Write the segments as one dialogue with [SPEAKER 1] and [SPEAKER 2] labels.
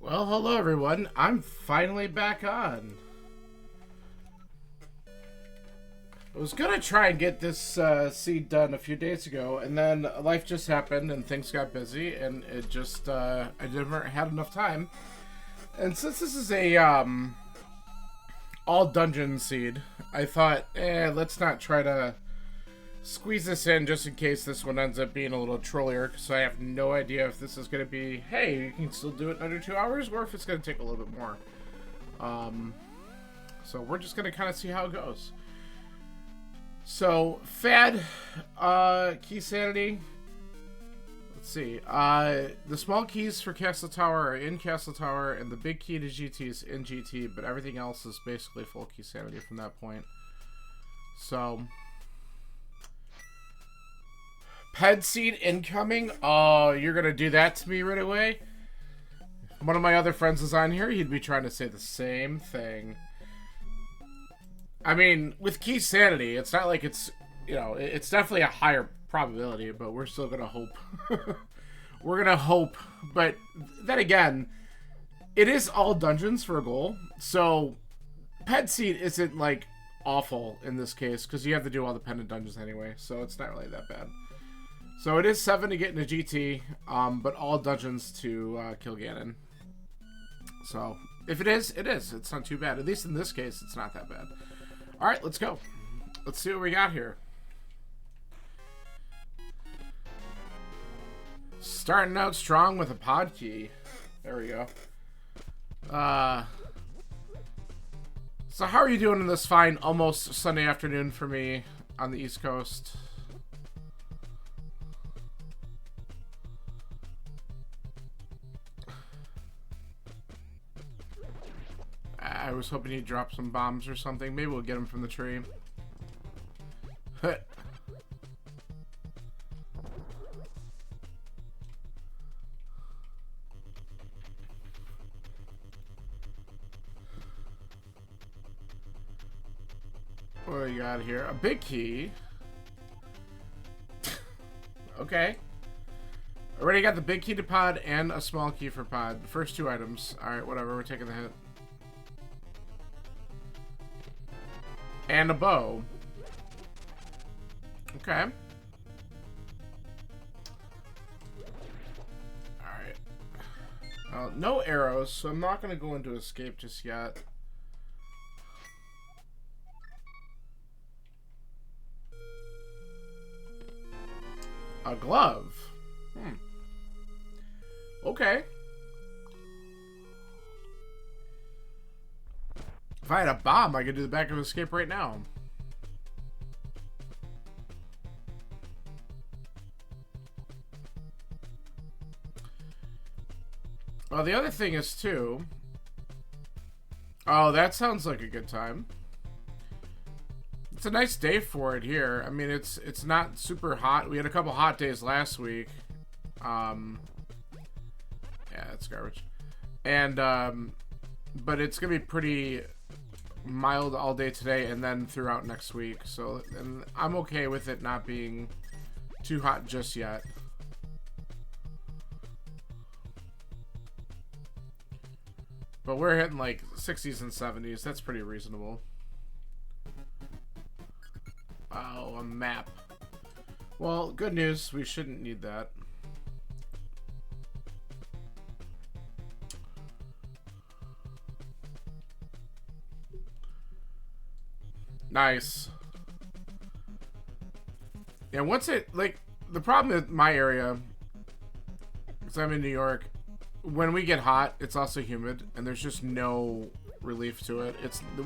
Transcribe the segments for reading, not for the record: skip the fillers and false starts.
[SPEAKER 1] Well, hello everyone. I'm finally back on. I was gonna try and get this seed done a few days ago, and then life just happened and things got busy, and it just I never had enough time. And since this is a all dungeon seed, I thought, let's not try to squeeze this in just in case this one ends up being a little trollier, because I have no idea if this is going to be, hey, you can still do it in under 2 hours, or if it's going to take a little bit more. So we're just going to kind of see how it goes. So, FAD, key sanity. Let's see. The small keys for Castle Tower are in Castle Tower, and the big key to GT is in GT, but everything else is basically full key sanity from that point. So, FAD seed incoming? Oh, you're gonna do that to me right away? One of my other friends is on here. He'd be trying to say the same thing. I mean, with key sanity, it's not like it's, you know, it's definitely a higher probability, but we're still gonna hope. We're gonna hope. But then again, it is all dungeons for a goal. So, FAD seed isn't, like, awful in this case, because you have to do all the pendant dungeons anyway, so it's not really that bad. So it is 7 to get into GT, but all dungeons to kill Ganon. So if it is, it is. It's not too bad. At least in this case, it's not that bad. All right, let's go. Let's see what we got here. Starting out strong with a pod key. There we go. So how are you doing in this fine almost Sunday afternoon for me on the East Coast? I was hoping he'd drop some bombs or something. Maybe we'll get him from the tree. What do you got here? A big key. Okay. Already got the big key to pod and a small key for pod. The first 2 items. Alright, whatever. We're taking the hit. And a bow. Okay. Alright. No arrows, so I'm not going to go into escape just yet. A glove. Okay. If I had a bomb, I could do the back of escape right now. Well, the other thing is, too... Oh, that sounds like a good time. It's a nice day for it here. I mean, it's not super hot. We had a couple hot days last week. Yeah, it's garbage. And, but it's gonna be pretty mild all day today and then throughout next week, so and I'm okay with it not being too hot just yet. But we're hitting like 60s and 70s. That's pretty reasonable. Oh, a map. Well, good news, we shouldn't need that. Nice. Yeah, once it, like, the problem with my area, because I'm in New York, when we get hot, it's also humid, and there's just no relief to it.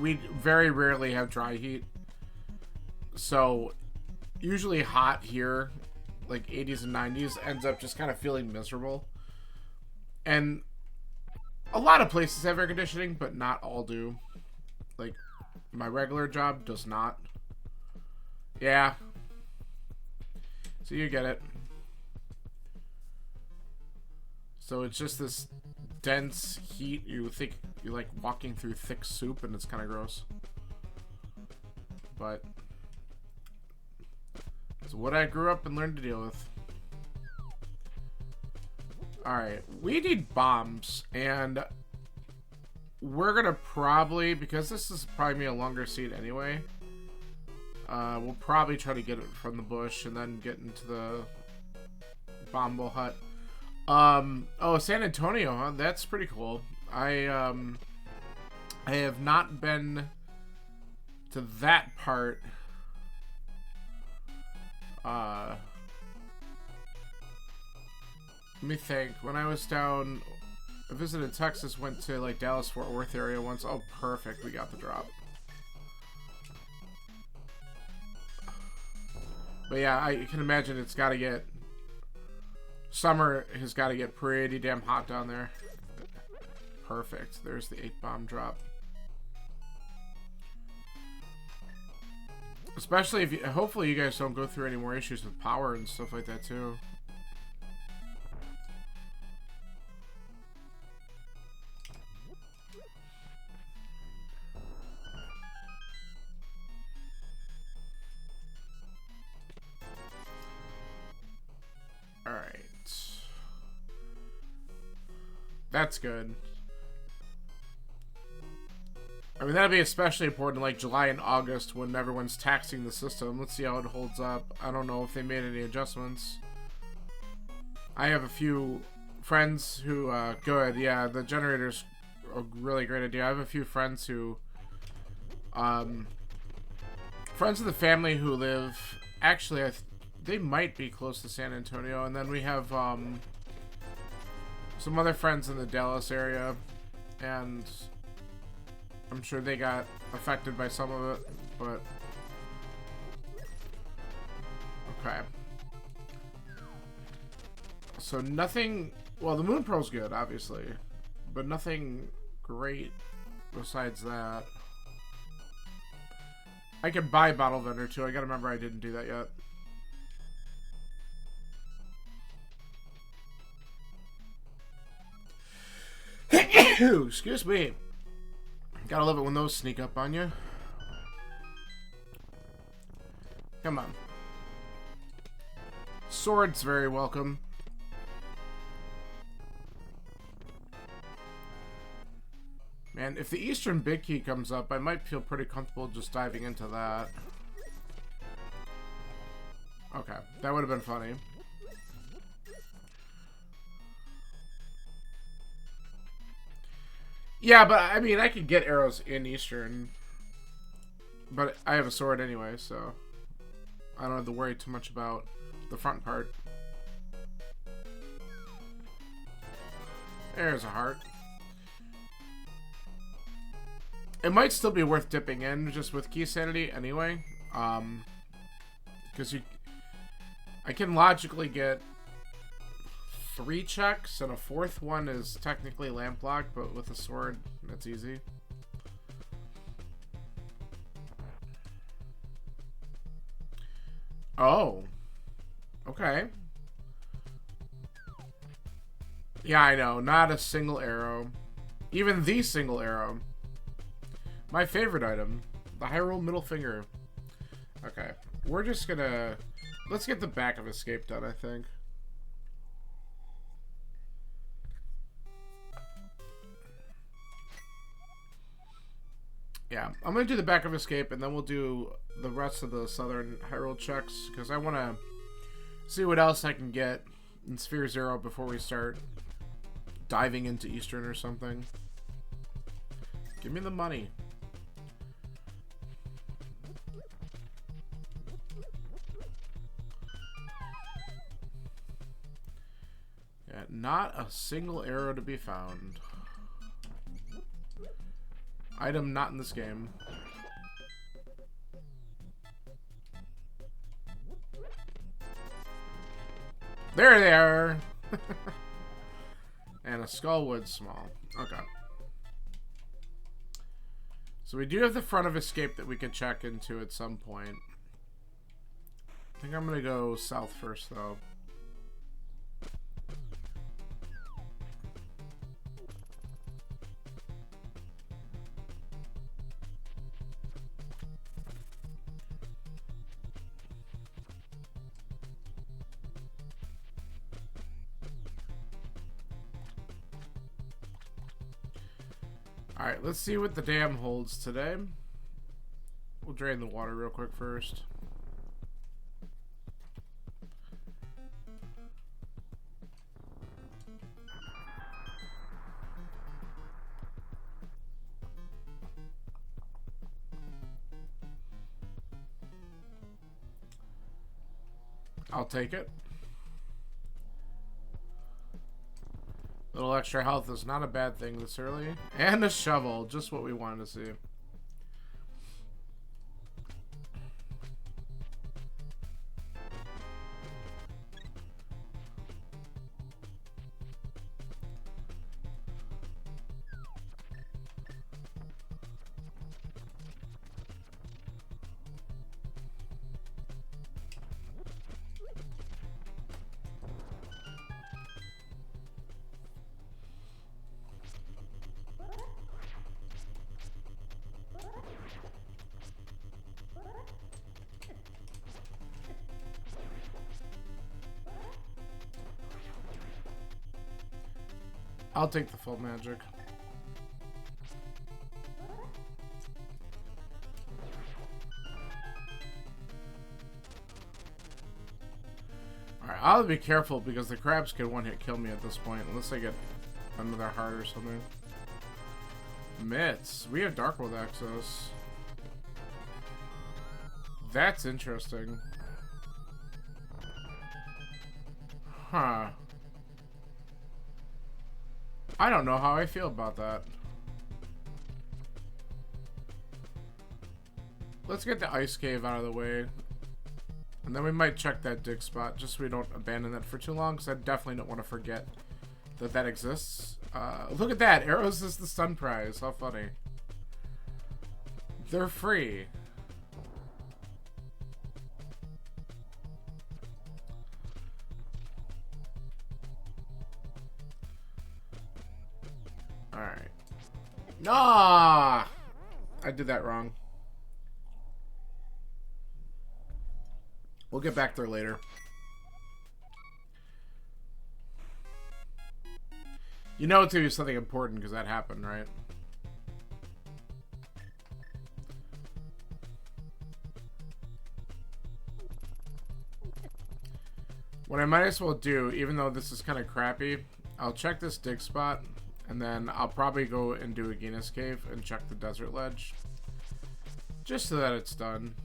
[SPEAKER 1] We very rarely have dry heat. So, usually hot here, like 80s and 90s, ends up just kind of feeling miserable. And a lot of places have air conditioning, but not all do. Like, my regular job does not. Yeah. So you get it. So it's just this dense heat. You think you're like walking through thick soup, and it's kind of gross. But it's what I grew up and learned to deal with. Alright, we need bombs, and we're gonna probably, because this is probably a longer seed anyway, we'll probably try to get it from the bush and then get into the bombo hut. Oh, San Antonio, huh? That's pretty cool. I have not been to that part. Let me think. When I was down, I visited Texas, went to like Dallas Fort Worth area once. Oh, perfect. We got the drop. But yeah, I can imagine it's got to get, summer has got to get pretty damn hot down there. Perfect. There's the 8 bomb drop. Especially if you, hopefully you guys don't go through any more issues with power and stuff like that too. That's good. I mean, that'd be especially important like July and August when everyone's taxing the system. Let's see how it holds up. I don't know if they made any adjustments. I have a few friends who, good, yeah, the generator's a really great idea. I have a few friends who, friends of the family who live, actually, they might be close to San Antonio, and then we have, some other friends in the Dallas area, and I'm sure they got affected by some of it, but okay. So nothing, well, the Moon Pro's good, obviously, but nothing great besides that. I can buy Bottle Vendor too. I gotta remember I didn't do that yet. Excuse me. Gotta love it when those sneak up on you. Come on. Sword's very welcome. Man, if the Eastern Big Key comes up, I might feel pretty comfortable just diving into that. Okay, that would have been funny. Yeah, but I mean, I could get arrows in Eastern, but I have a sword anyway, so I don't have to worry too much about the front part. There's a heart. It might still be worth dipping in just with key sanity anyway, because I can logically get 3 checks, and a 4th one is technically lamp lock, but with a sword, that's easy. Oh. Okay. Yeah, I know. Not a single arrow. Even the single arrow. My favorite item. The Hyrule middle finger. Okay. We're just gonna... Let's get the back of escape done, I think. Yeah, I'm going to do the back of escape, and then we'll do the rest of the southern Hyrule checks, because I want to see what else I can get in Sphere Zero before we start diving into Eastern or something. Give me the money. Yeah, not a single arrow to be found. Item not in this game. There they are! And a Skullwood small. Okay. So we do have the front of escape that we can check into at some point. I think I'm gonna go south first though. Alright, let's see what the dam holds today. We'll drain the water real quick first. I'll take it. A little extra health is not a bad thing this early. And a shovel, just what we wanted to see. I'll take the full magic. Alright, I'll be careful because the crabs can one-hit kill me at this point, unless I get another heart or something. Mitts. We have Dark World access. That's interesting. Huh. I don't know how I feel about that. Let's get the ice cave out of the way. And then we might check that dig spot, just so we don't abandon that for too long, because I definitely don't want to forget that that exists. Look at that! Arrows is the stun prize. How funny. They're free. Alright. Ah! I did that wrong. We'll get back there later. You know it's going to be something important because that happened, right? What I might as well do, even though this is kind of crappy, I'll check this dig spot, and then I'll probably go and do a Guinness cave and check the desert ledge. Just so that it's done.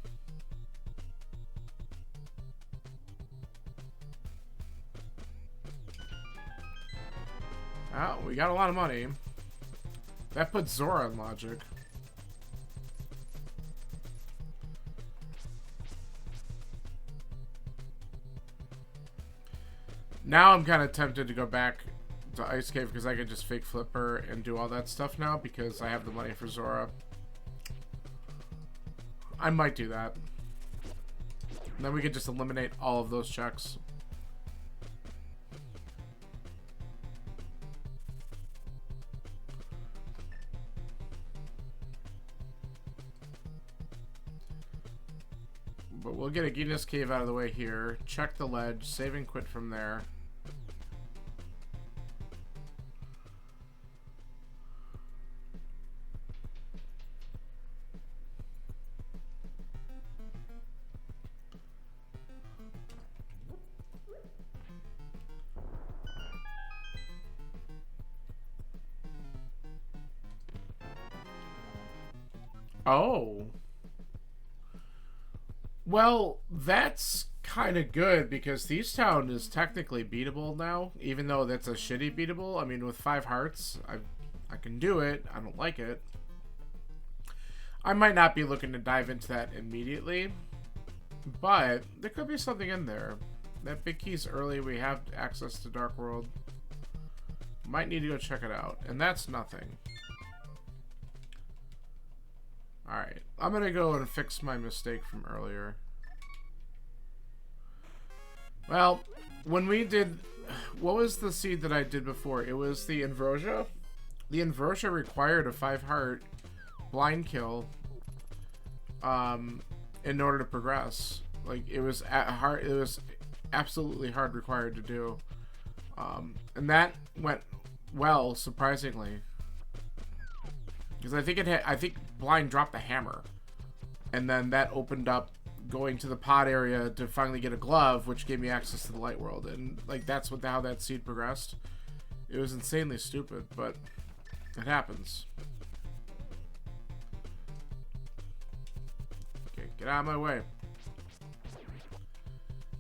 [SPEAKER 1] Oh, we got a lot of money. That puts Zora in logic. Now I'm kind of tempted to go back to Ice Cave because I could just fake flipper and do all that stuff now because I have the money for Zora. I might do that. And then we could just eliminate all of those checks. But we'll get a Guinness cave out of the way here. Check the ledge. Save and quit from there. Oh. Well, that's kind of good because Thieves Town is technically beatable now, even though that's a shitty beatable. I mean, with 5 hearts, I can do it. I don't like it. I might not be looking to dive into that immediately, but there could be something in there. That big key's early. We have access to Dark World. Might need to go check it out, and that's nothing. Alright, I'm gonna go and fix my mistake from earlier. Well, when we did... What was the seed that I did before? It was the Inversia. The Inversia required a 5-heart blind kill in order to progress. Like, it was hard. It was absolutely hard required to do. And that went well, surprisingly. Because I think Blind dropped the hammer. And then that opened up going to the pod area to finally get a glove, which gave me access to the light world. And like that's how that seed progressed. It was insanely stupid, but it happens. Okay, get out of my way.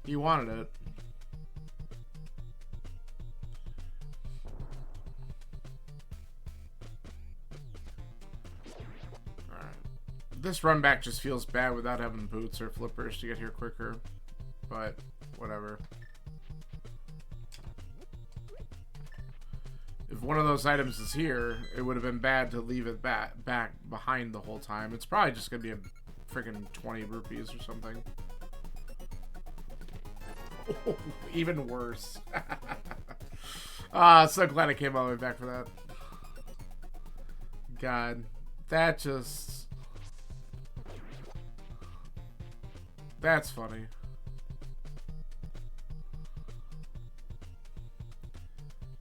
[SPEAKER 1] He wanted it. This run back just feels bad without having boots or flippers to get here quicker, but whatever. If one of those items is here, it would have been bad to leave it back behind the whole time. It's probably just gonna be a freaking 20 rupees or something. Oh, even worse. So glad I came all the way back for that. God, that just... That's funny.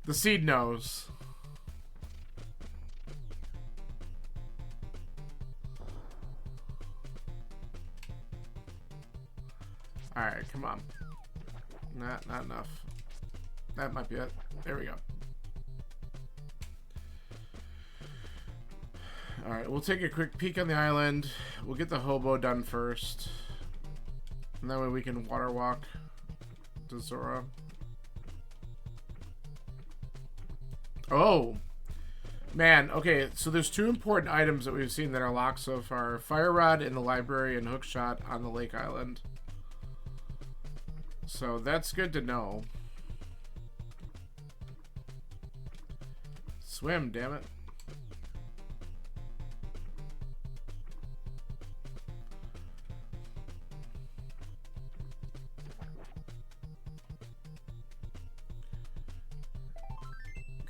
[SPEAKER 1] The seed knows. Alright, come on. Not enough. That might be it. There we go. Alright, we'll take a quick peek on the island. We'll get the hobo done first. And that way we can water walk to Zora. Oh! Man, okay, so there's two important items that we've seen that are locked so far. Fire Rod in the library and Hookshot on the Lake Island. So that's good to know. Swim, damn it.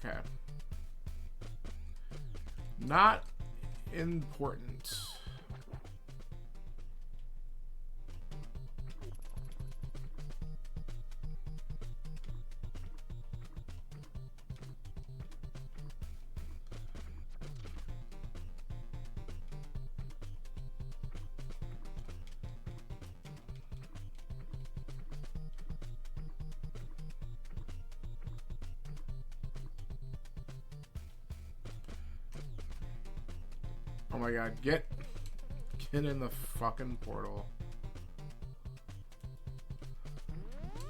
[SPEAKER 1] Okay. Not important. Oh my god, get in the fucking portal.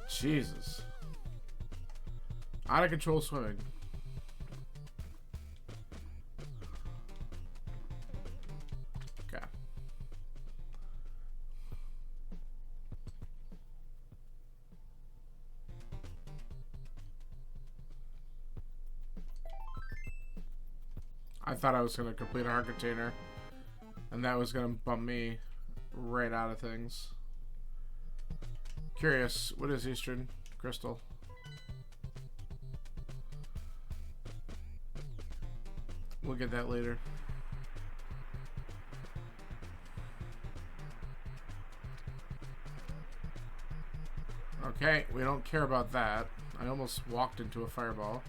[SPEAKER 1] Jesus. Out of control swimming. Okay. I thought I was going to complete a heart container, and that was going to bump me right out of things. Curious, what is Eastern Crystal? We'll get that later. Okay, we don't care about that. I almost walked into a fireball.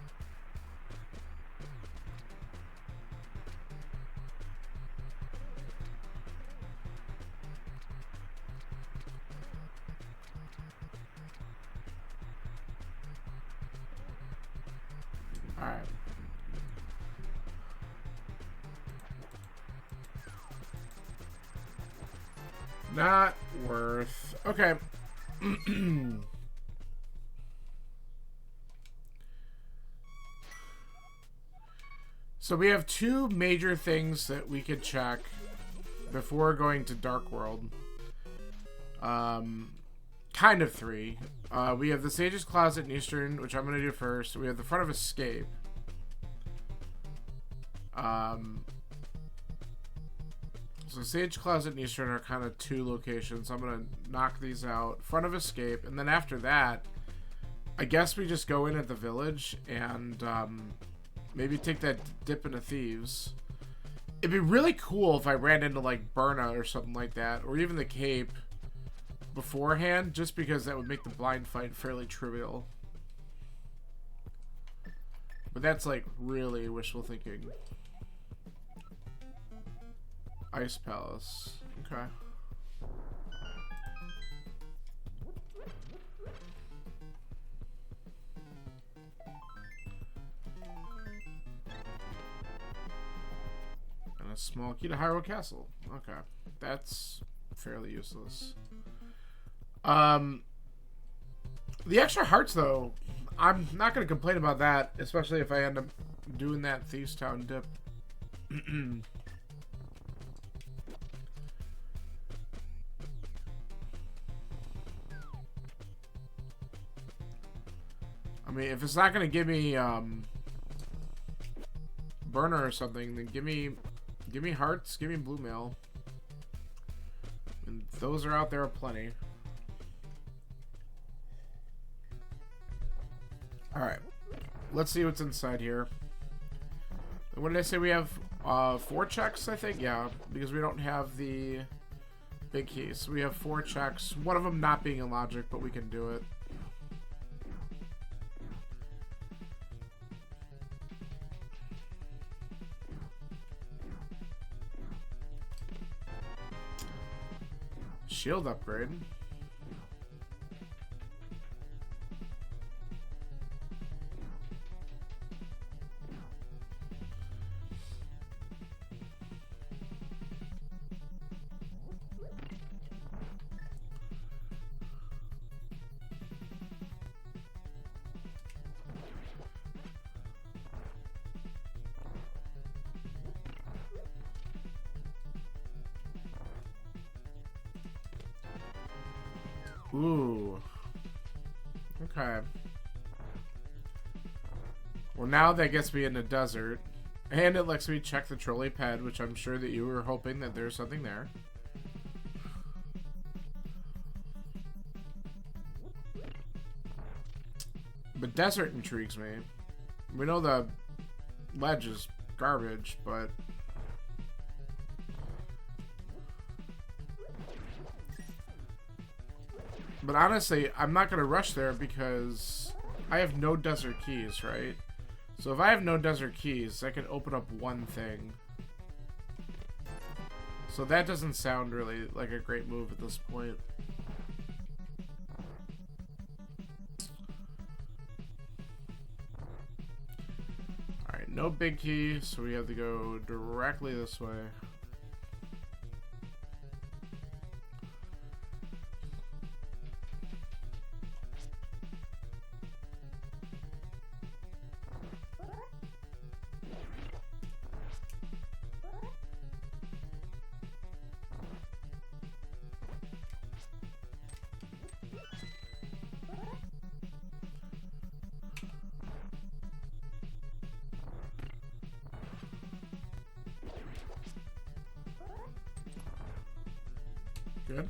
[SPEAKER 1] Alright. Not worth. Okay. So we have two major things that we could check before going to Dark World. Kind of three. We have the Sage's Closet in Eastern, which I'm going to do first. We have the Front of Escape. So Sage Closet and Eastern are kind of two locations. I'm going to knock these out. Front of Escape. And then after that, I guess we just go in at the village and maybe take that dip into Thieves. It'd be really cool if I ran into like Burna or something like that. Or even the Cape beforehand. Just because that would make the blind fight fairly trivial. But that's like really wishful thinking. Ice Palace. Okay. And a small key to Hyrule Castle. Okay. That's fairly useless. The extra hearts, though, I'm not going to complain about that, especially if I end up doing that Thieves Town dip. I mean, if it's not going to give me burner or something, then give me hearts, give me blue mail. And those are out there aplenty. Alright. Let's see what's inside here. What did I say? We have 4 checks, I think? Yeah, because we don't have the big keys. So we have 4 checks. One of them not being in logic, but we can do it. Shield upgrade. Ooh. Okay. Well, now that gets me in the desert. And it lets me check the trolley pad, which I'm sure that you were hoping that there's something there. But desert intrigues me. We know the ledge is garbage, but... But honestly, I'm not going to rush there because I have no desert keys, right? So if I have no desert keys, I can open up one thing. So that doesn't sound really like a great move at this point. Alright, no big key, so we have to go directly this way. Good.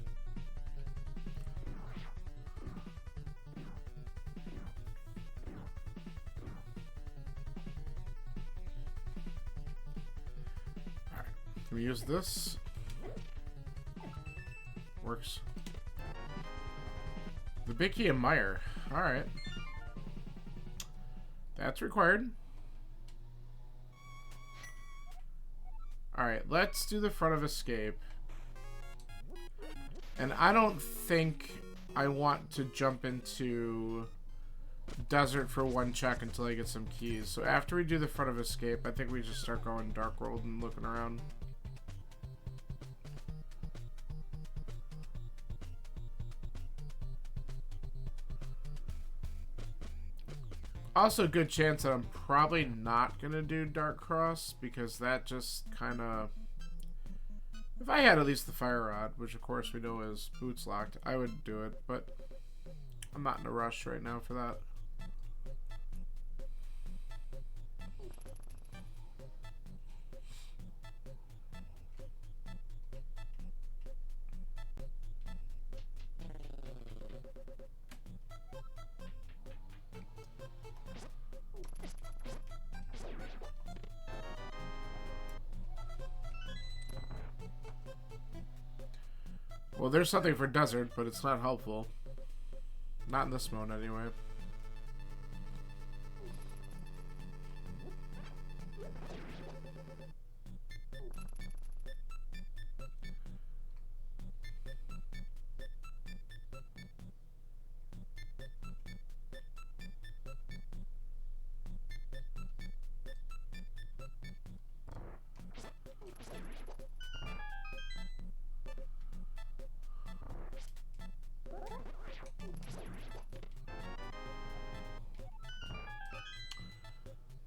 [SPEAKER 1] Alright. Can we use this? Works. The big key and mire. Alright. That's required. Alright, let's do the front of escape. And I don't think I want to jump into desert for one check until I get some keys. So after we do the front of escape, I think we just start going Dark World and looking around. Also, good chance that I'm probably not going to do Dark Cross because that just kind of... If I had at least the Fire Rod, which of course we know is boots locked, I would do it, but I'm not in a rush right now for that. Well, there's something for desert, but it's not helpful. Not in this mode, anyway.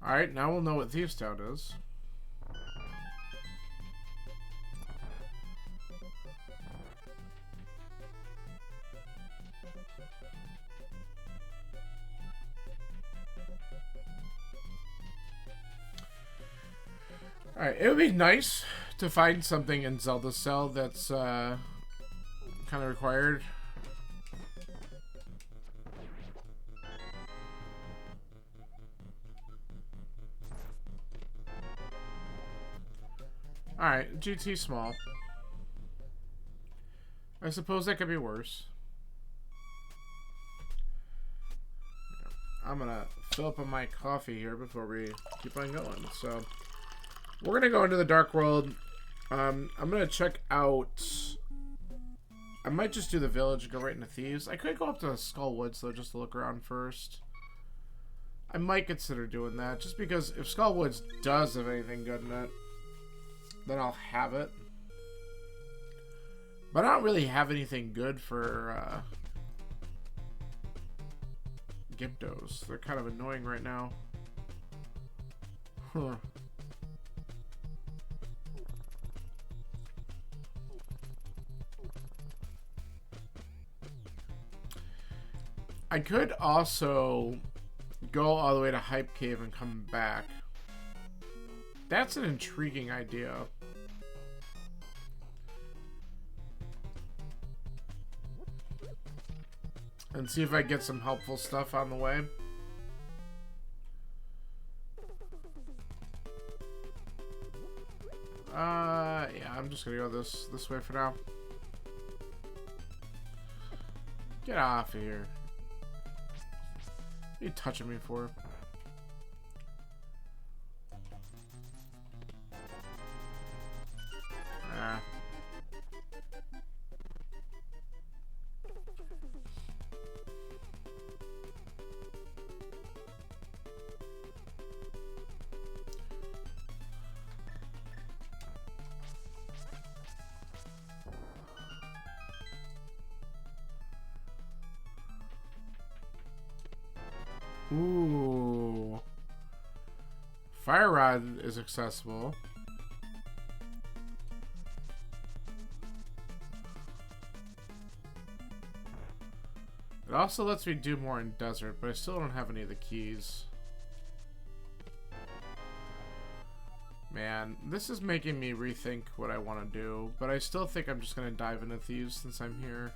[SPEAKER 1] Alright, now we'll know what Thieves Town is. Alright, it would be nice to find something in Zelda Cell that's kind of required. Alright, GT small. I suppose that could be worse. I'm gonna fill up on my coffee here before we keep on going. So, we're gonna go into the Dark World. I'm gonna check out... I might just do the village and go right into Thieves. I could go up to Skull Woods, though, just to look around first. I might consider doing that, just because if Skull Woods does have anything good in it, then I'll have it. But I don't really have anything good for Gyptos. They're kind of annoying right now. Huh. I could also go all the way to Hype Cave and come back. That's an intriguing idea. And see if I get some helpful stuff on the way. Yeah, I'm just gonna go this way for now. Get off of here. What are you touching me for? Ah. Ooh. Fire Rod is accessible. It also lets me do more in desert, but I still don't have any of the keys. Man, this is making me rethink what I want to do, but I still think I'm just going to dive into Thieves since I'm here.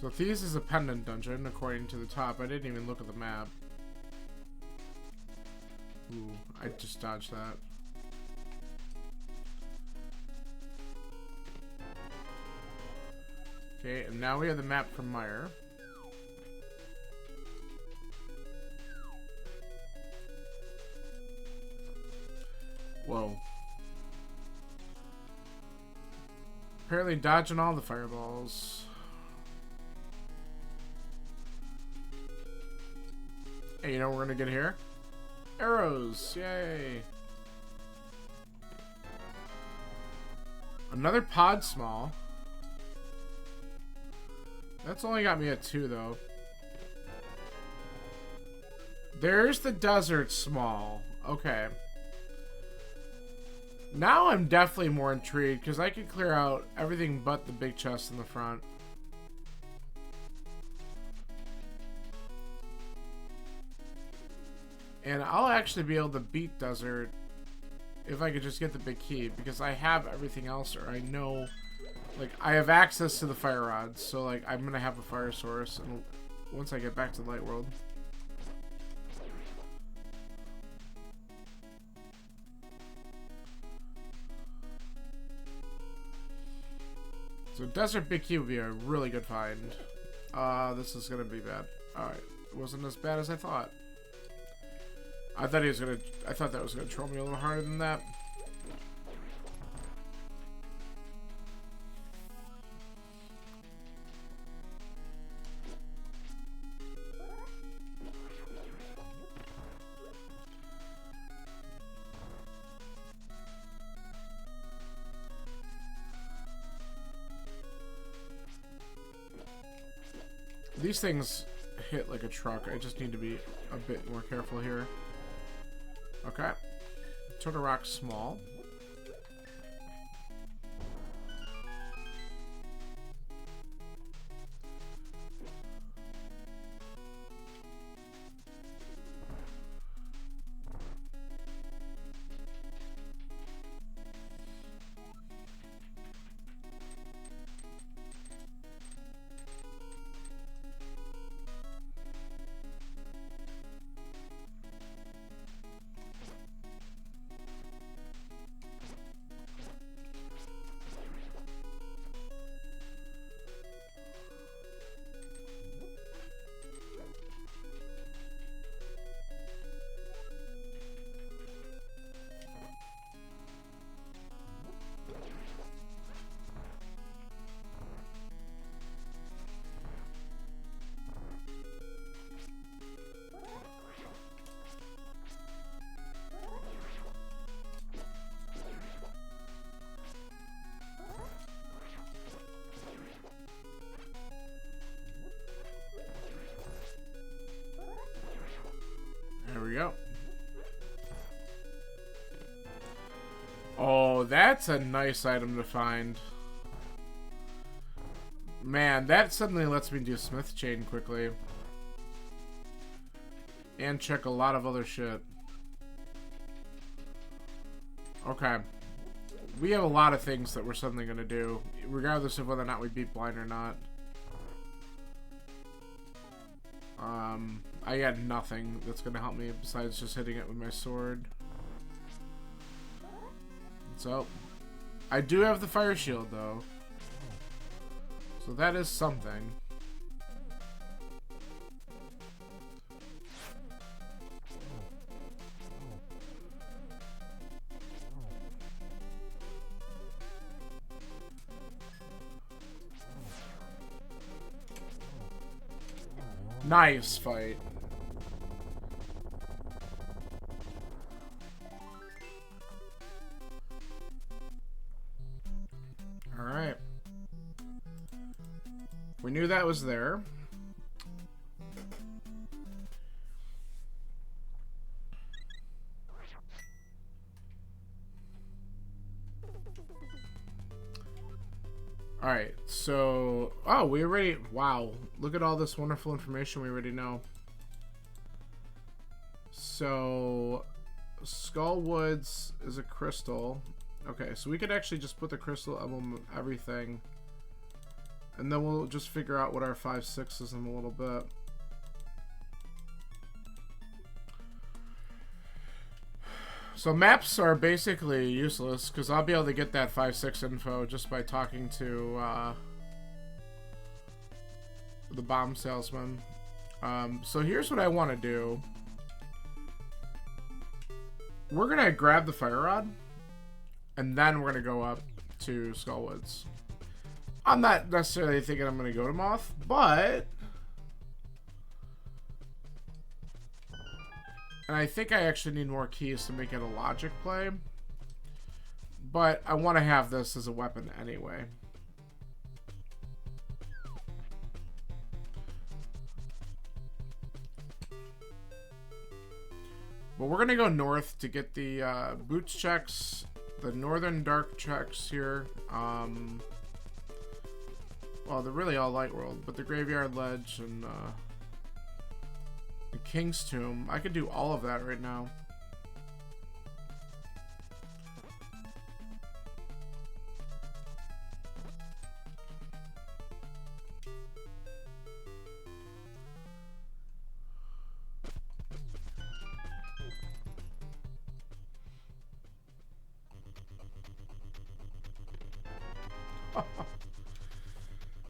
[SPEAKER 1] So Thieves is a pendant dungeon, according to the top. I didn't even look at the map. Ooh, I just dodged that. Okay, and now we have the map from Meyer. Whoa. Apparently dodging all the fireballs. Hey, you know what we're gonna get here? Arrows! Yay! Another pod small. That's only got me at 2, though. There's the desert small. Okay. Now I'm definitely more intrigued, because I can clear out everything but the big chest in the front. And I'll actually be able to beat desert if I could just get the big key, because I have everything else, or I know, like, I have access to the fire rods, so, like, I'm gonna have a fire source and once I get back to the light world. So desert big key would be a really good find. This is gonna be bad. Alright, it wasn't as bad as I thought. I thought that was gonna troll me a little harder than that. These things hit like a truck. I just need to be a bit more careful here. Okay. Turtle Rock small. There we go. Oh, that's a nice item to find. Man, that suddenly lets me do Smith Chain quickly. And check a lot of other shit. Okay. We have a lot of things that we're suddenly going to do, regardless of whether or not we beat blind or not. I got nothing that's going to help me besides just hitting it with my sword. So, I do have the fire shield though. So that is something. Nice fight. Alright. We knew that was there. Alright, so... Oh, we already... Wow. Look at all this wonderful information we already know. So... Skullwoods is a crystal. Okay, so we could actually just put the crystal emblem of everything. And then we'll just figure out what our 5/6 is in a little bit. So maps are basically useless because I'll be able to get that 5/6 info just by talking to the bomb salesman. So here's what I want to do. We're going to grab the fire rod and then we're going to go up to Skullwoods. I'm not necessarily thinking I'm going to go to Moth, but... And I think I actually need more keys to make it a logic play. But I want to have this as a weapon anyway. But we're going to go north to get the boots checks, the northern dark checks here. Well, they're really all light world, but the graveyard ledge and the King's Tomb. I could do all of that right now.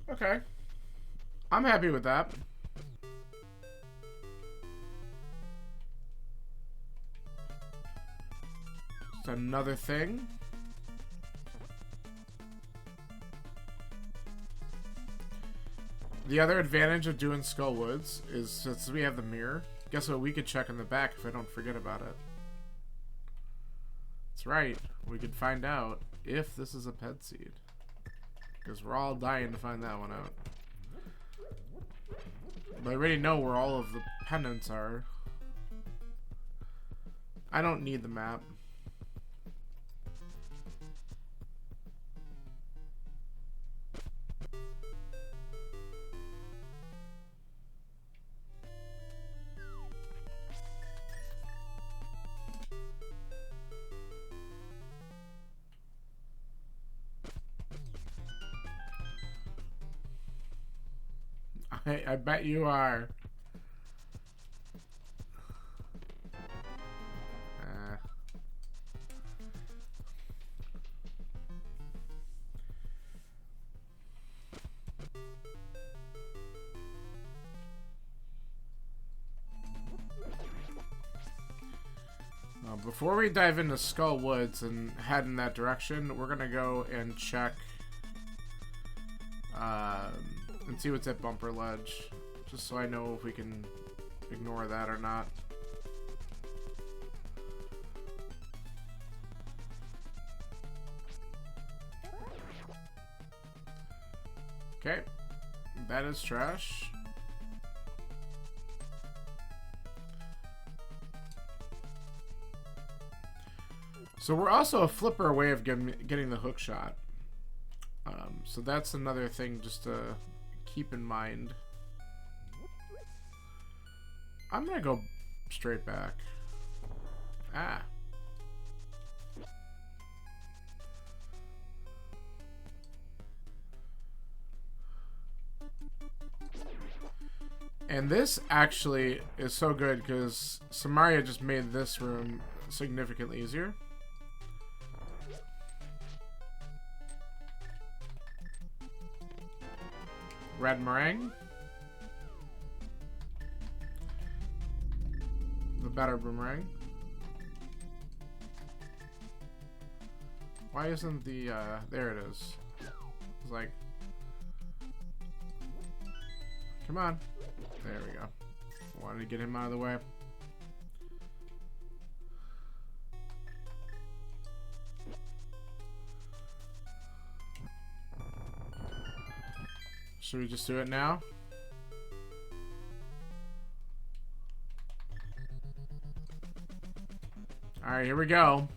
[SPEAKER 1] Okay. I'm happy with that. It's another thing. The other advantage of doing Skullwoods is since we have the mirror, guess what we could check in the back if I don't forget about it. That's right. We could find out if this is a ped seed. Because we're all dying to find that one out. But I already know where all of the pendants are. I don't need the map. I bet you are. Before we dive into Skull Woods and head in that direction, we're gonna go and check and see what's at Bumper Ledge, just so I know if we can ignore that or not. Okay, that is trash. So we're also a flipper away of getting the hook shot. So that's another thing just to keep in mind. I'm gonna go straight back. Ah. And this actually is so good because Samaria just made this room significantly easier. Red meringue. The better boomerang. Why isn't the, there it is. It's like, come on. There we go. Wanted to get him out of the way. Should we just do it now? Alright, here we go.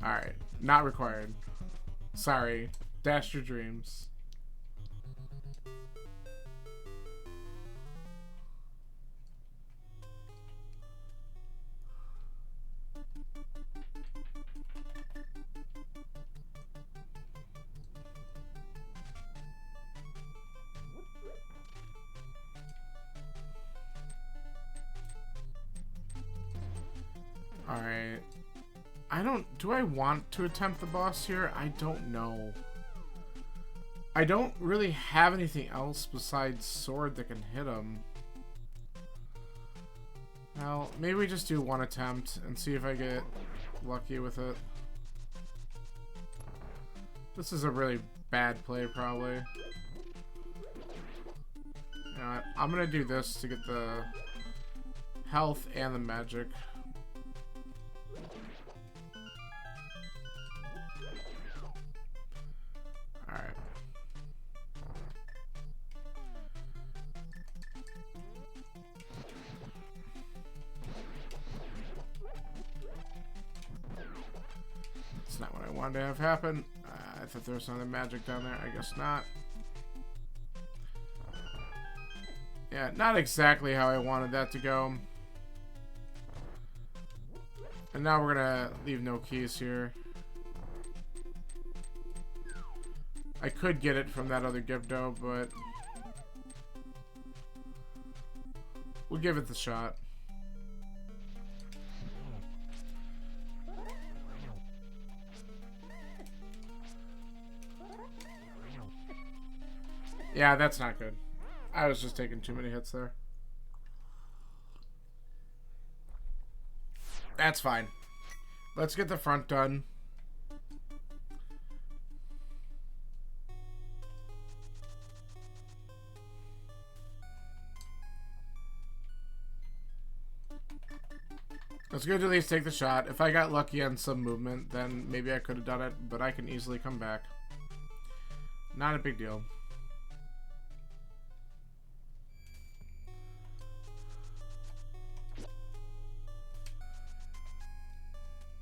[SPEAKER 1] Alright, not required. Sorry. Dash your dreams. Alright. Do I want to attempt the boss here? I don't know. I don't really have anything else besides sword that can hit him. Well, maybe we just do one attempt and see if I get lucky with it. This is a really bad play, probably. You know what? I'm gonna do this to get the health and the magic. Alright. That's not what I wanted to have happen. I thought there was another magic down there. I guess not. Yeah, not exactly how I wanted that to go. And now we're gonna leave no keys here. I could get it from that other Gibdo, but we'll give it the shot. Yeah, that's not good. I was just taking too many hits there. That's fine. Let's get the front done. It's good to at least take the shot. If I got lucky on some movement, then maybe I could have done it, but I can easily come back. Not a big deal.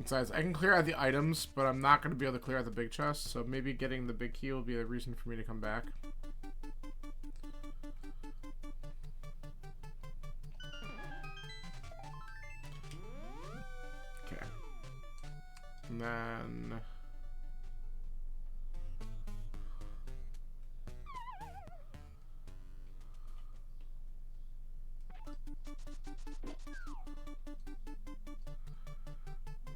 [SPEAKER 1] Besides, I can clear out the items, but I'm not going to be able to clear out the big chest, so maybe getting the big key will be the reason for me to come back. Okay. And then...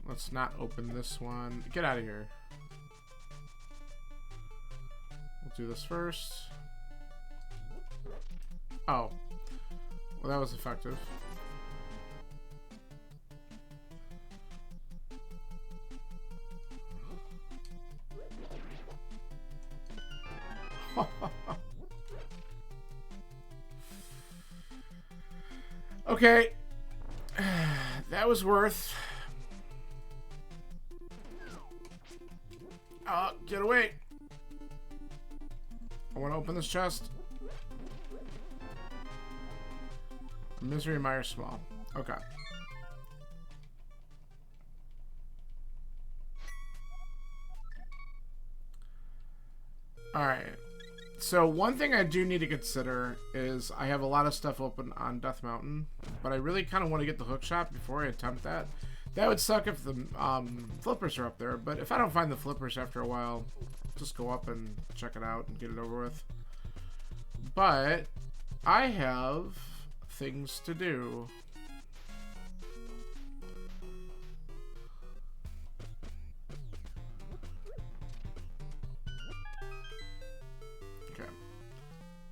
[SPEAKER 1] let's not open this one. Get out of here. We'll do this first. Oh. Well, that was effective. Okay. That was worth... get away. I want to open this chest. Misery Mire Small. Okay. Alright. So one thing I do need to consider is I have a lot of stuff open on Death Mountain, but I really kind of want to get the hook shot before I attempt that. That would suck if the flippers are up there, but if I don't find the flippers after a while, just go up and check it out and get it over with. But I have things to do. Okay.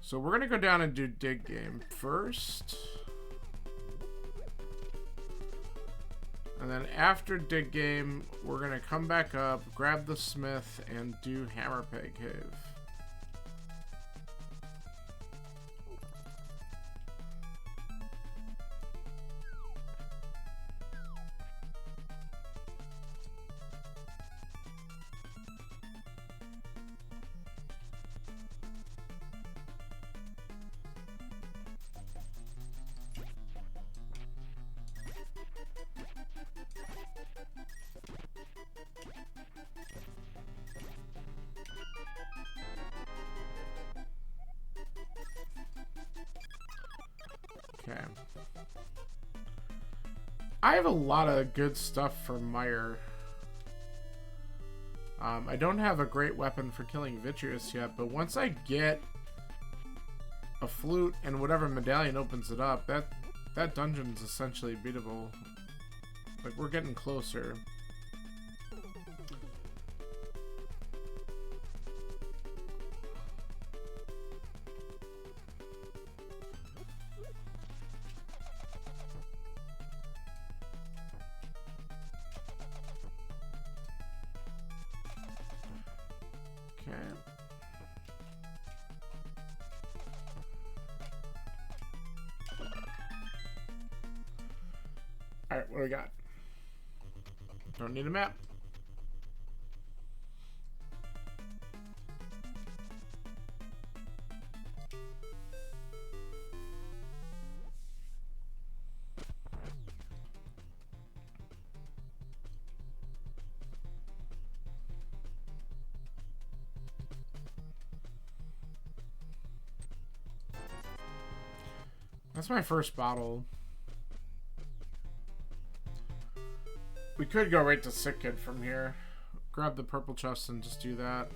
[SPEAKER 1] So we're going to go down and do dig game first. And then after dig game, we're going to come back up, grab the smith, and do hammer peg cave. Okay. I have a lot of good stuff for Mire. I don't have a great weapon for killing Vitreous yet, but once I get a flute and whatever medallion opens it up, that dungeon is essentially beatable. Like, we're getting closer. Alright, what do we got? Don't need a map. That's my first bottle. We could go right to Sick Kid from here. Grab the purple chest and just do that.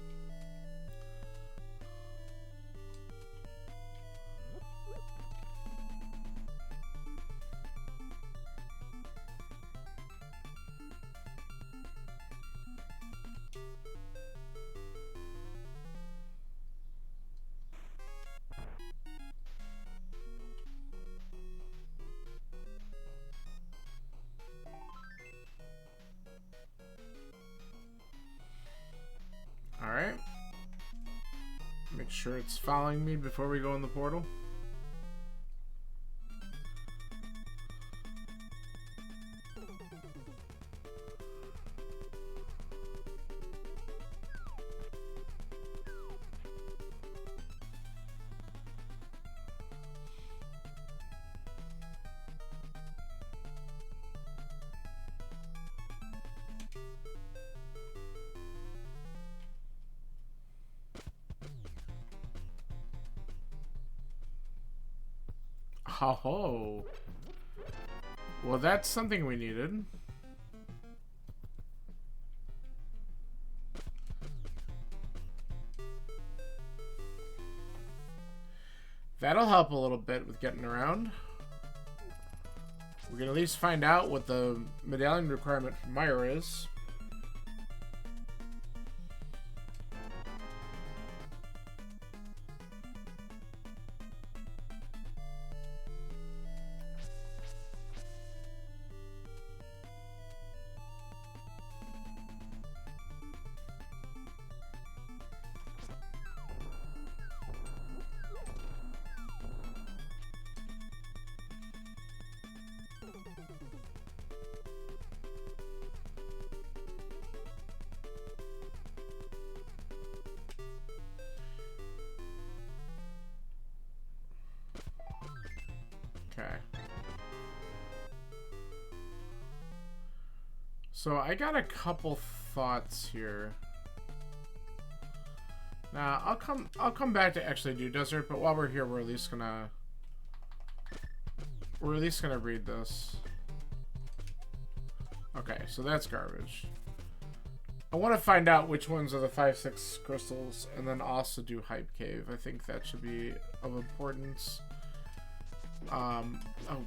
[SPEAKER 1] Alright. Make sure it's following me before we go in the portal. Oh. Well, that's something we needed. That'll help a little bit with getting around. We can at least find out what the medallion requirement for Myra is. Okay. So I got a couple thoughts here. Now I'll come back to actually do desert, but while we're here, we're at least gonna read this. Okay, so that's garbage. I want to find out which ones are the 5-6 crystals, and then also do hype cave. I think that should be of importance. Oh,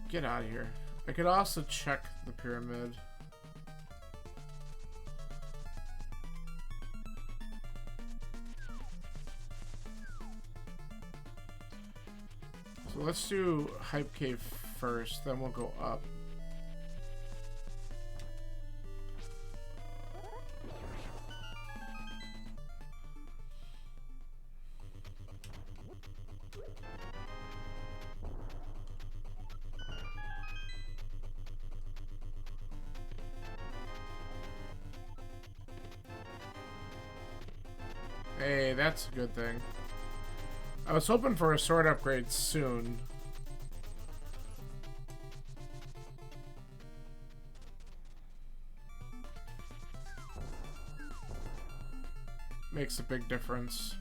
[SPEAKER 1] get out of here. I could also check the pyramid. So let's do hype cave first, then we'll go up. Hey, that's a good thing. I was hoping for a sword upgrade soon. Makes a big difference.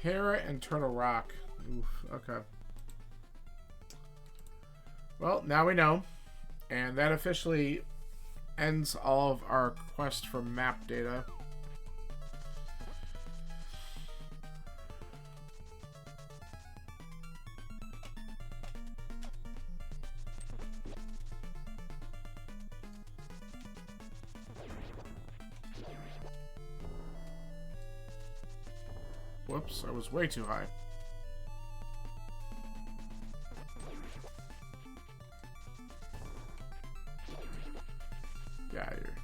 [SPEAKER 1] Hera and Turtle Rock. Oof, okay. Well, now we know. And that officially ends all of our quest for map data. Whoops, I was way too high. Get out of here.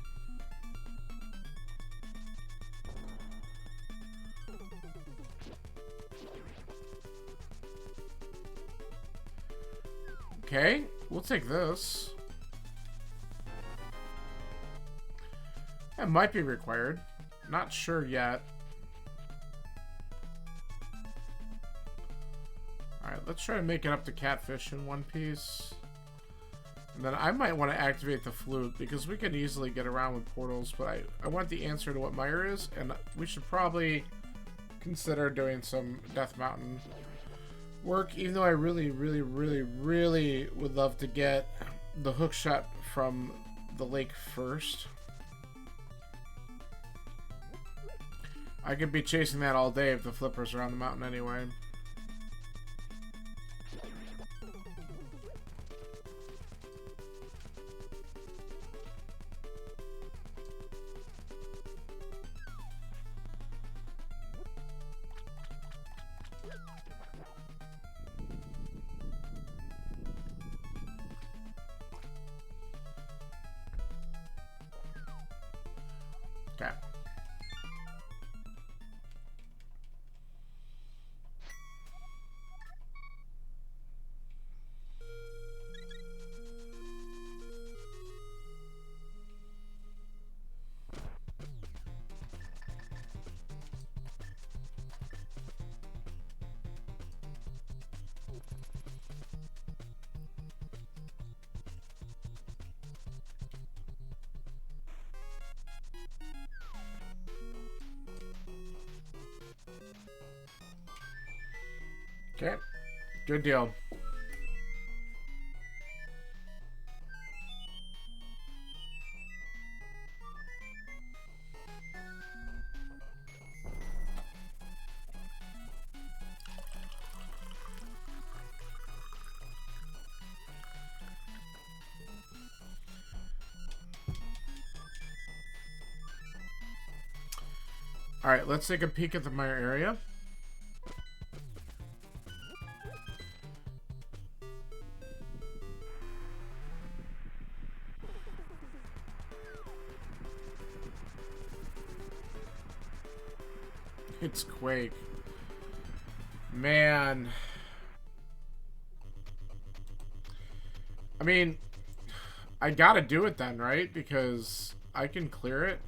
[SPEAKER 1] Okay, we'll take this. That might be required. Not sure yet. Alright, let's try to make it up to catfish in one piece. And then I might want to activate the flute, because we can easily get around with portals, but I want the answer to what Myra is, and we should probably consider doing some Death Mountain work, even though I really would love to get the hook shot from the lake first. I could be chasing that all day if the flippers are on the mountain anyway. Okay. Okay. Good deal. Alright, let's take a peek at my area. It's Quake. Man. I mean, I gotta do it then, right? Because I can clear it.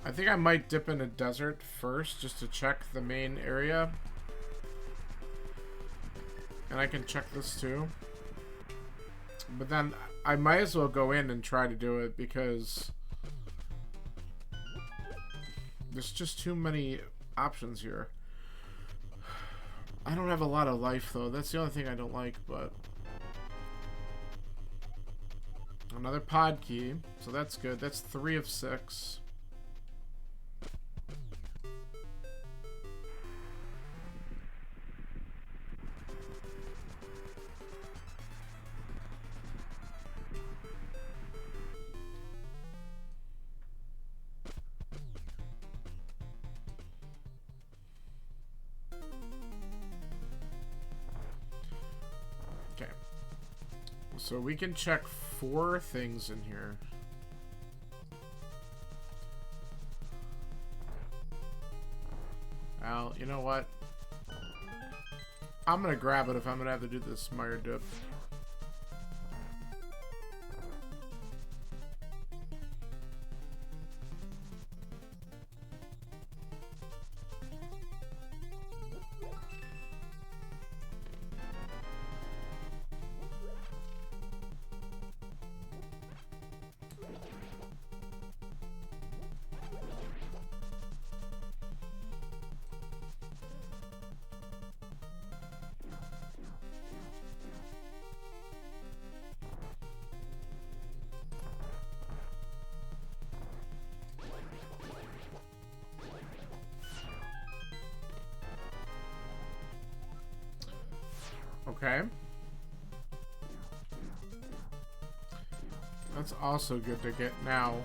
[SPEAKER 1] I think I might dip in a desert first just to check the main area. And I can check this too. But then I might as well go in and try to do it because there's just too many options here. I don't have a lot of life though. That's the only thing I don't like, but another pod key. So that's good. That's 3 of 6. Okay. So we can check 4 things in here. Well, you know what? I'm gonna grab it if I'm gonna have to do this Meyer dip. Okay. That's also good to get now,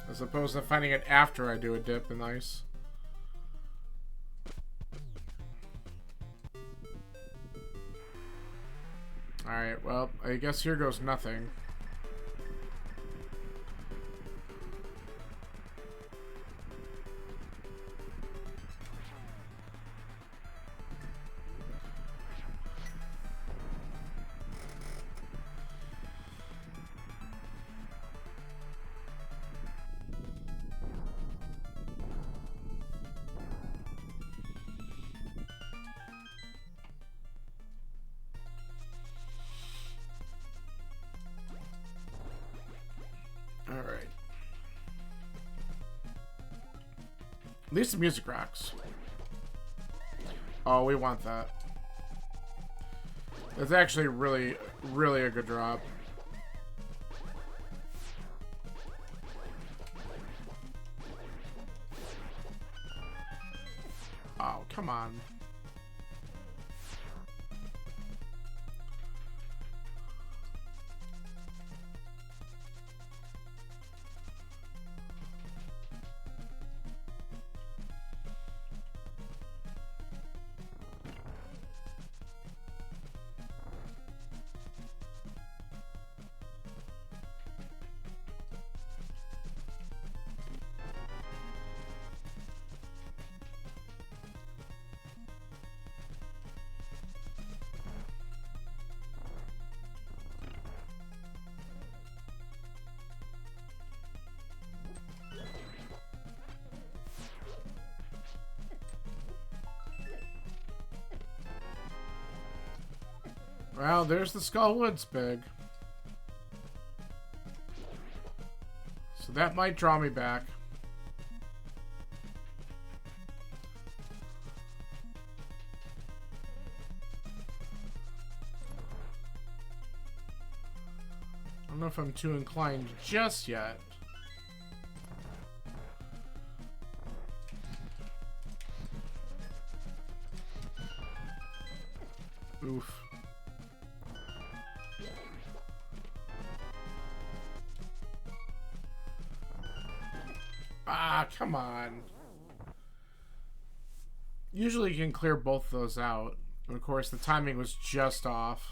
[SPEAKER 1] as opposed to finding it after I do a dip in ice. Alright, well, I guess here goes nothing. Alright. At least the music rocks. Oh, we want that. It's actually really, really a good drop. Oh, come on. Well, there's the Skull Woods big. So That might draw me back. I don't know if I'm too inclined just yet. Oof. Ah, come on. Usually you can clear both of those out. But of course, the timing was just off.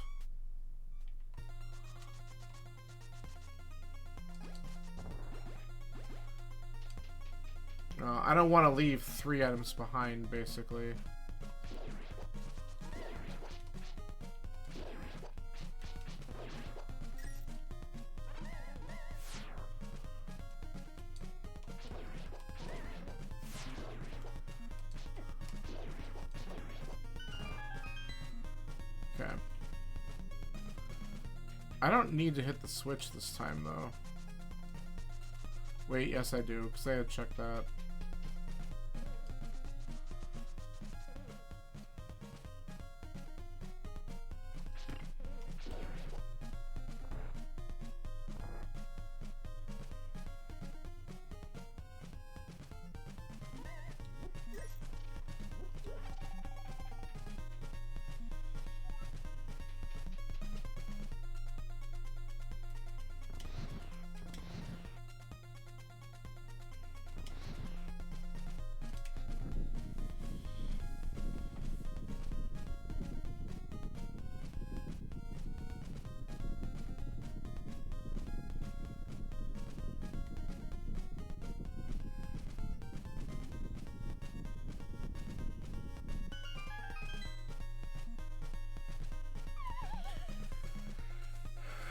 [SPEAKER 1] I don't want to leave 3 items behind, basically. Okay. I don't need to hit the switch this time, though. Wait, yes I do, because I had checked that.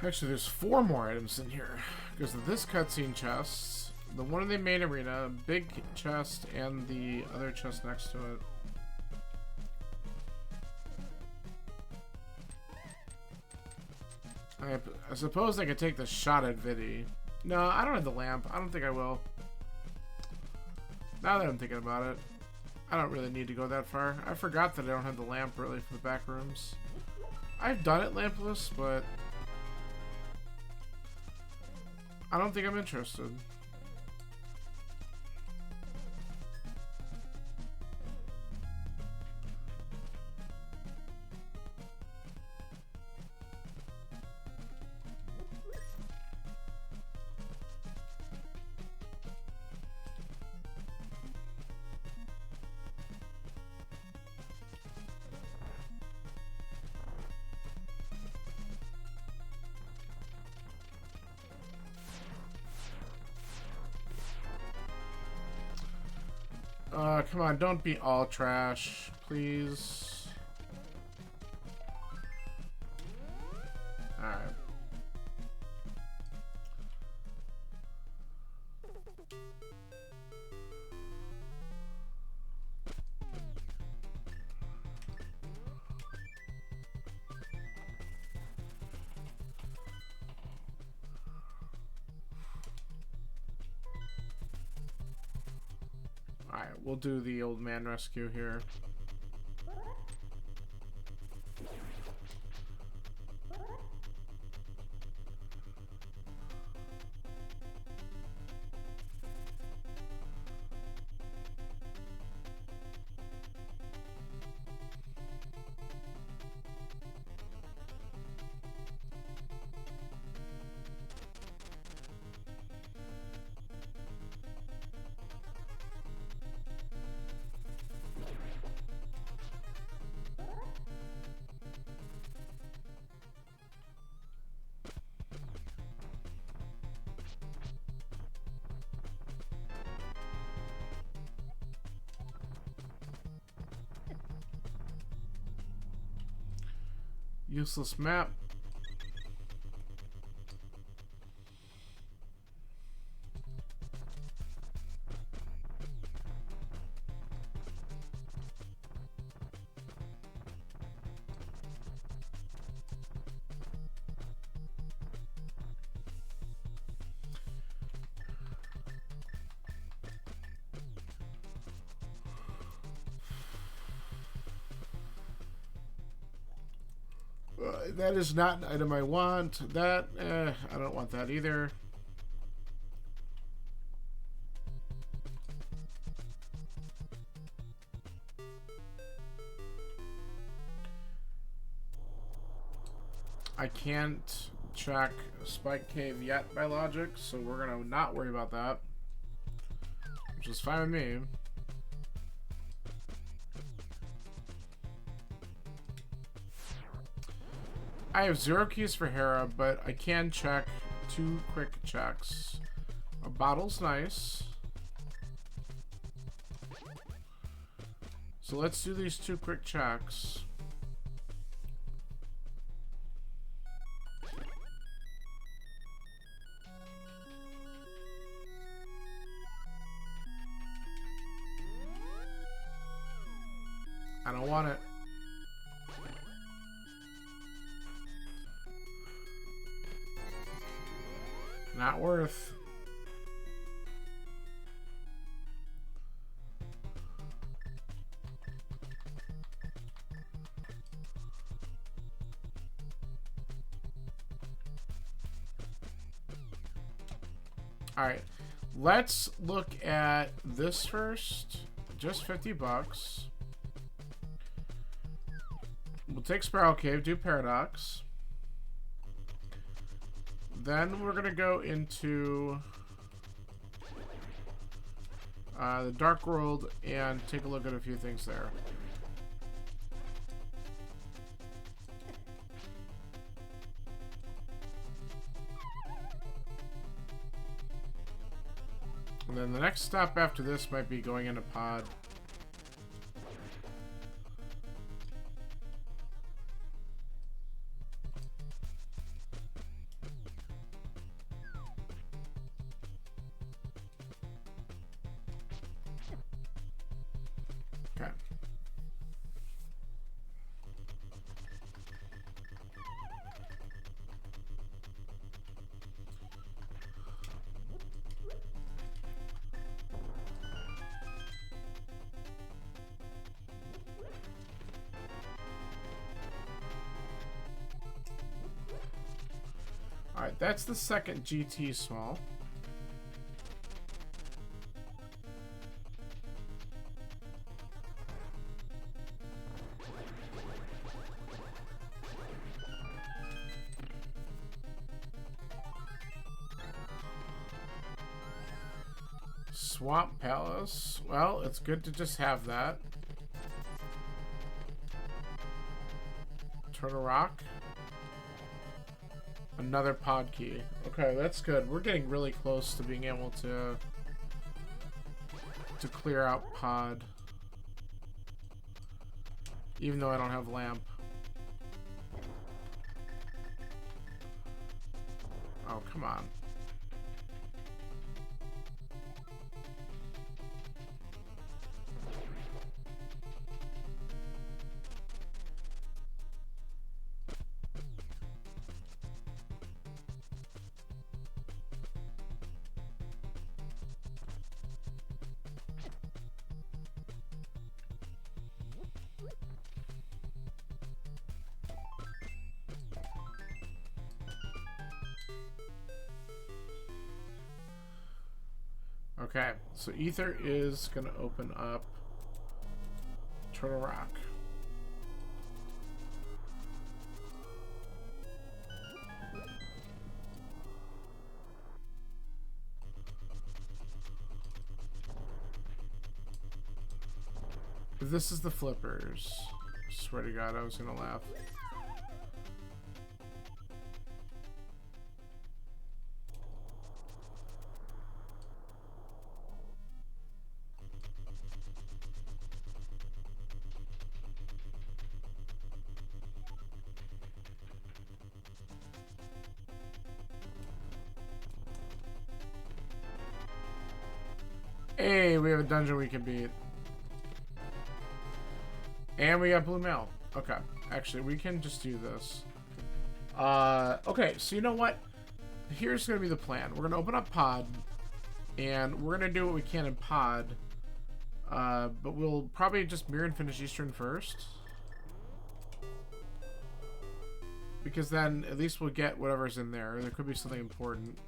[SPEAKER 1] Actually, there's 4 more items in here. Because of this cutscene chest, the one in the main arena, big chest, and the other chest next to it. I suppose I could take the shot at Viddy. No, I don't have the lamp. I don't think I will. Now that I'm thinking about it, I don't really need to go that far. I forgot that I don't have the lamp really for the back rooms. I've done it lampless, but I don't think I'm interested. Come on, don't be all trash, please. Alright. Alright, we'll do the old man rescue here. Useless map. That is not an item I want. That, I don't want that either. I can't check Spike Cave yet by logic, so we're gonna not worry about that. Which is fine with me. I have 0 keys for Hera, but I can check 2 quick checks. A bottle's nice. So let's do these 2 quick checks. I don't want it. Not worth. All right, let's look at this first. Just 50 bucks. We'll take Spiral Cave, do Paradox. Then we're gonna go into the Dark World and take a look at a few things there. And then the next stop after this might be going into Pod. Okay. Alright, that's the second GT small. Swamp Palace. Well, it's good to just have that. Turtle Rock. Another pod key. Okay, that's good. We're getting really close to being able to clear out pod. Even though I don't have lamp. Oh, come on. Okay, so Ether is going to open up Turtle Rock. If this is the flippers, I swear to God, I was going to laugh. Hey, we have a dungeon we can beat. And we got Blue Mail. Okay. Actually, we can just do this. Okay, so you know what? Here's going to be the plan. We're going to open up Pod. And we're going to do what we can in Pod. But we'll probably just mirror and finish Eastern first. Because then at least we'll get whatever's in there. There could be something important.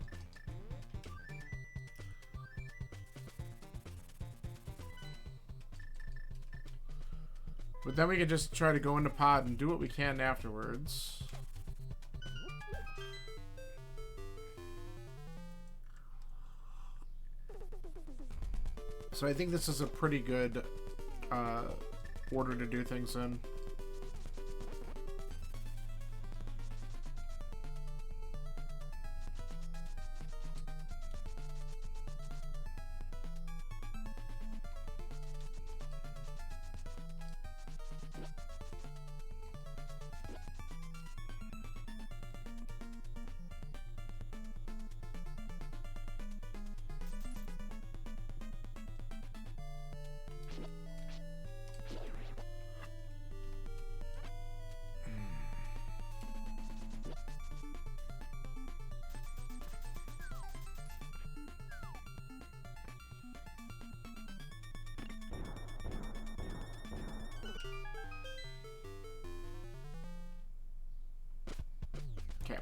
[SPEAKER 1] But then we could just try to go into pod and do what we can afterwards. So I think this is a pretty good order to do things in. Okay.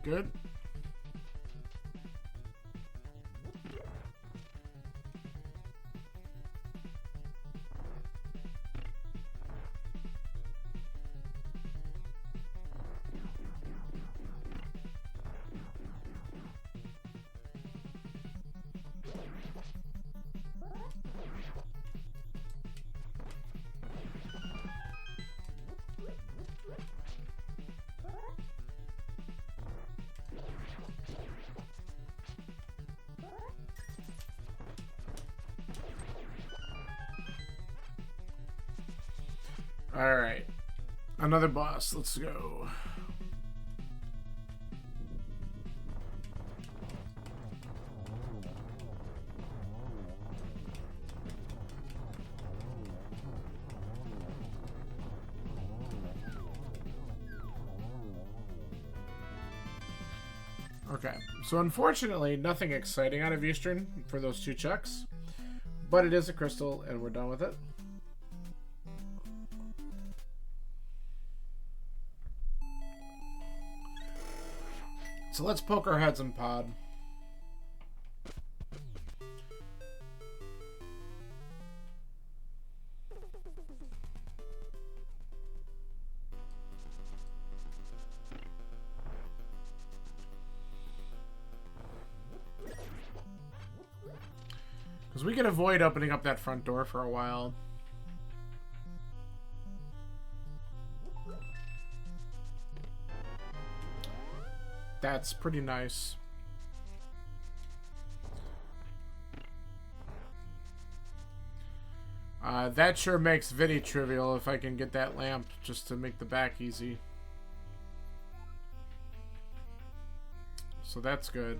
[SPEAKER 1] Good. Alright. Another boss. Let's go. Okay. So unfortunately, nothing exciting out of Eastern for those two chucks. But it is a crystal, and we're done with it. So let's poke our heads in pod. Because we can avoid opening up that front door for a while. That's pretty nice. That sure makes Vinny trivial if I can get that lamp just to make the back easy. So that's good.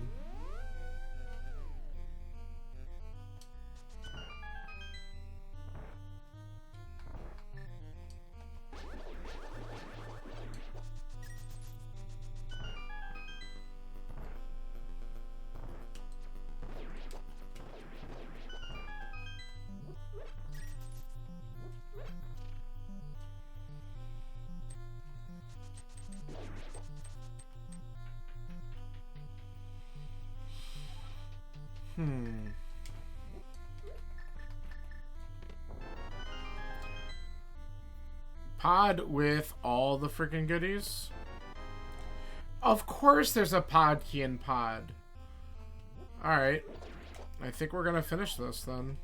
[SPEAKER 1] Pod with all the freaking goodies? Of course there's a pod key in pod. Alright. I think we're gonna finish this then.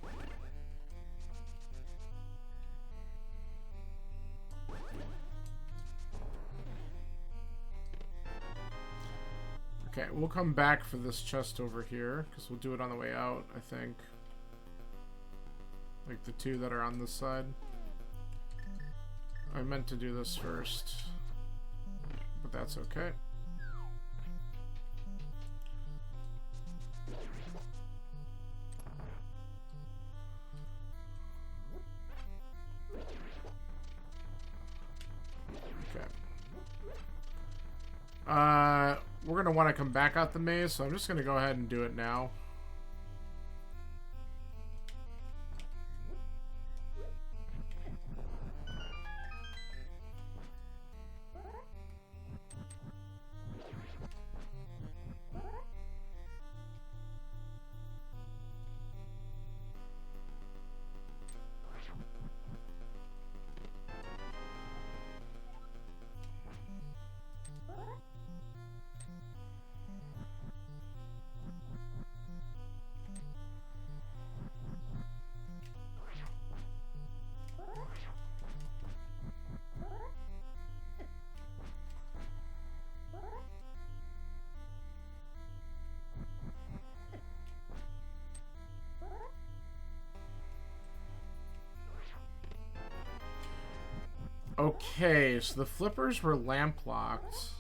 [SPEAKER 1] Okay, we'll come back for this chest over here, because we'll do it on the way out, I think. Like the two that are on this side. I meant to do this first, but that's okay. We're gonna want to come back out the maze, so I'm just gonna go ahead and do it now. Okay, so the flippers were lamp locked.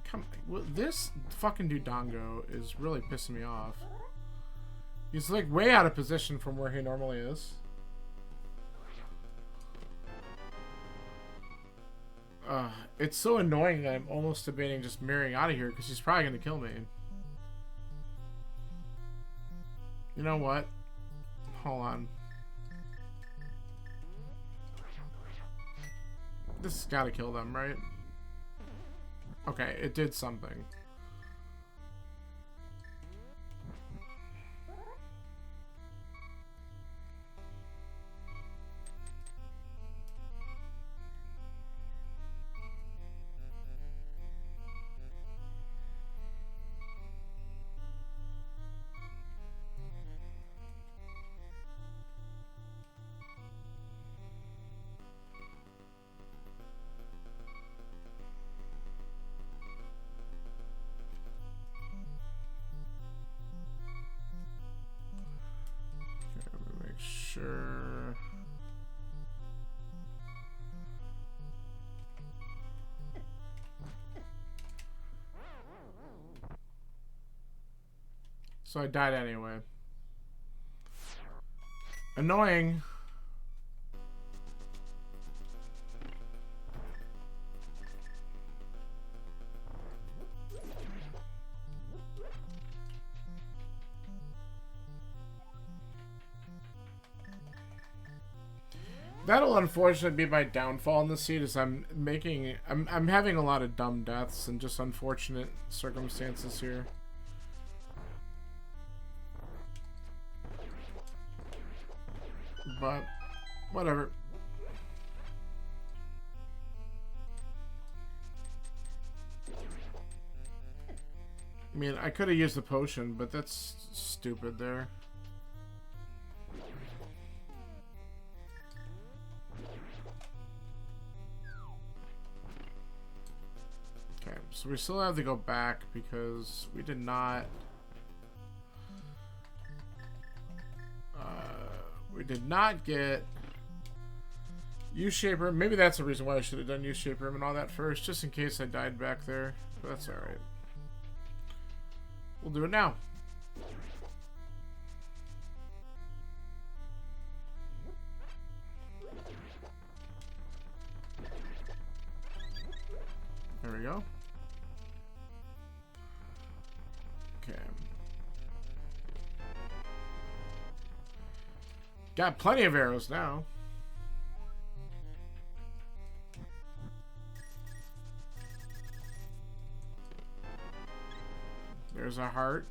[SPEAKER 1] Come, this fucking Dudongo is really pissing me off. He's like way out of position from where he normally is. It's so annoying that I'm almost debating just mirroring out of here because he's probably gonna kill me. You know what? Hold on. This has got to kill them, right? Okay, it did something. Sure. So I died anyway. Annoying. That'll unfortunately be my downfall in the seed, is I'm having a lot of dumb deaths and just unfortunate circumstances here. But whatever. I mean, I could have used the potion, but that's stupid there. So we still have to go back because we did not get U-shape room. Maybe that's the reason why I should have done U-shape room and all that first, just in case I died back there. But that's alright. We'll do it now. There we go. Okay. Got plenty of arrows now. There's There's a heart.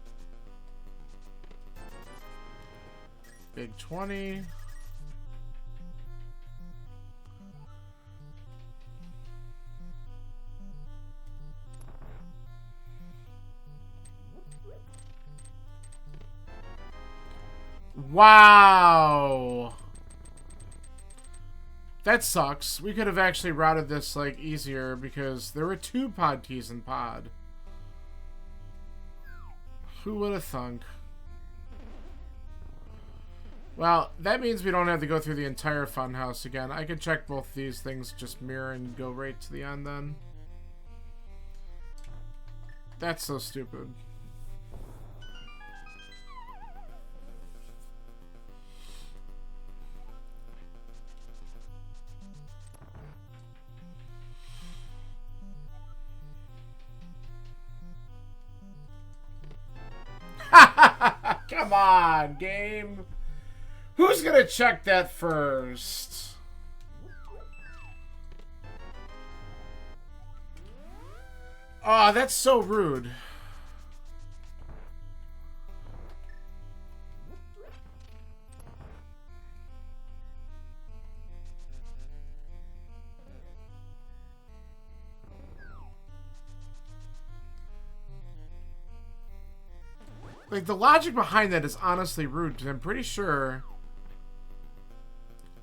[SPEAKER 1] Big 20. Wow. That sucks. We could have actually routed this, like, easier because there were 2 pod keys in pod. Who would have thunk? Well, that means we don't have to go through the entire funhouse again. I could check both these things, just mirror and go right to the end then. That's so stupid. Come on, game. Who's gonna check that first? Oh, that's so rude. Like, the logic behind that is honestly rude, because I'm pretty sure...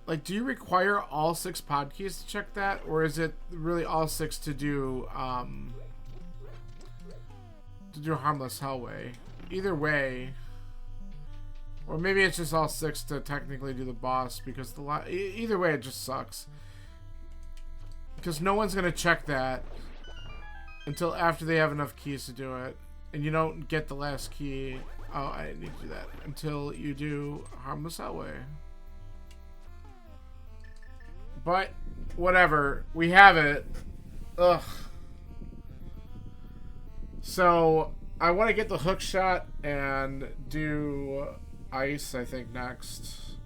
[SPEAKER 1] Like, do you require all 6 pod keys to check that? Or is it really all 6 to do Harmless Hellway? Either way... Or maybe it's just all 6 to technically do the boss, because either way it just sucks. Because no one's going to check that until after they have enough keys to do it. And you don't get the last key. Oh, I need to do that. Until you do Harmless Hellway. But, whatever. We have it. Ugh. So, I want to get the hook shot and do ice, I think, next.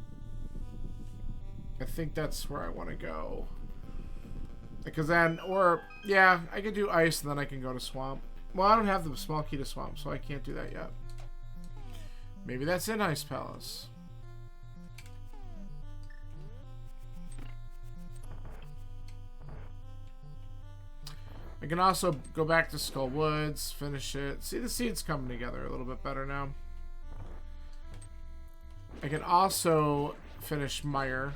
[SPEAKER 1] I think that's where I want to go. Because then, or, yeah, I could do ice and then I can go to swamp. Well, I don't have the small key to swamp, so I can't do that yet. Maybe that's in Ice Palace. I can also go back to Skull Woods, finish it. See, the seeds coming together a little bit better now. I can also finish Mire.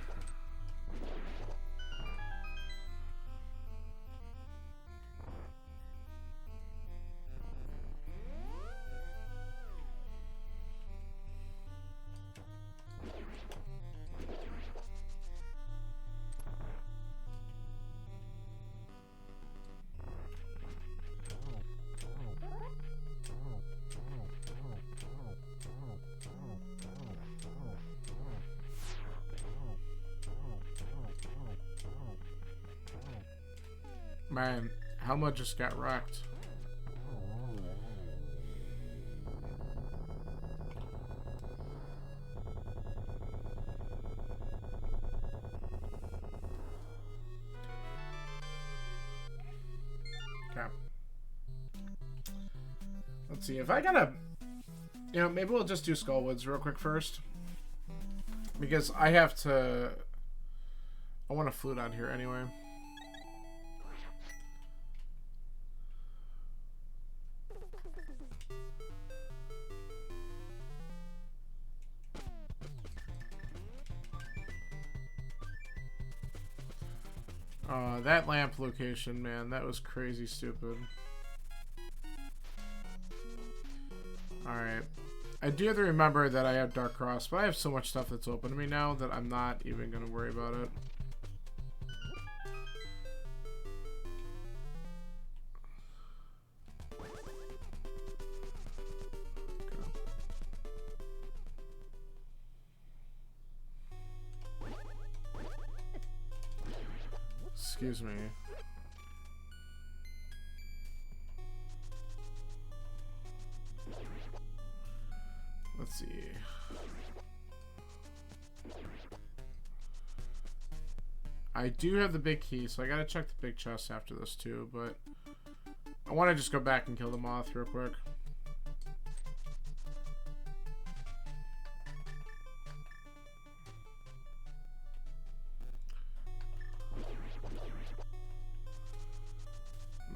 [SPEAKER 1] Man, Helma just got wrecked. Okay. Let's see if I gotta... You know, maybe we'll just do Skullwoods real quick first. Because I have to... I want a flute on here anyway. That lamp location, man, that was crazy stupid. Alright. I do have to remember that I have Dark Cross, but I have so much stuff that's open to me now that I'm not even going to worry about it. Excuse me. Let's see. I do have the big key, so I gotta check the big chest after this too, but I want to just go back and kill the moth real quick.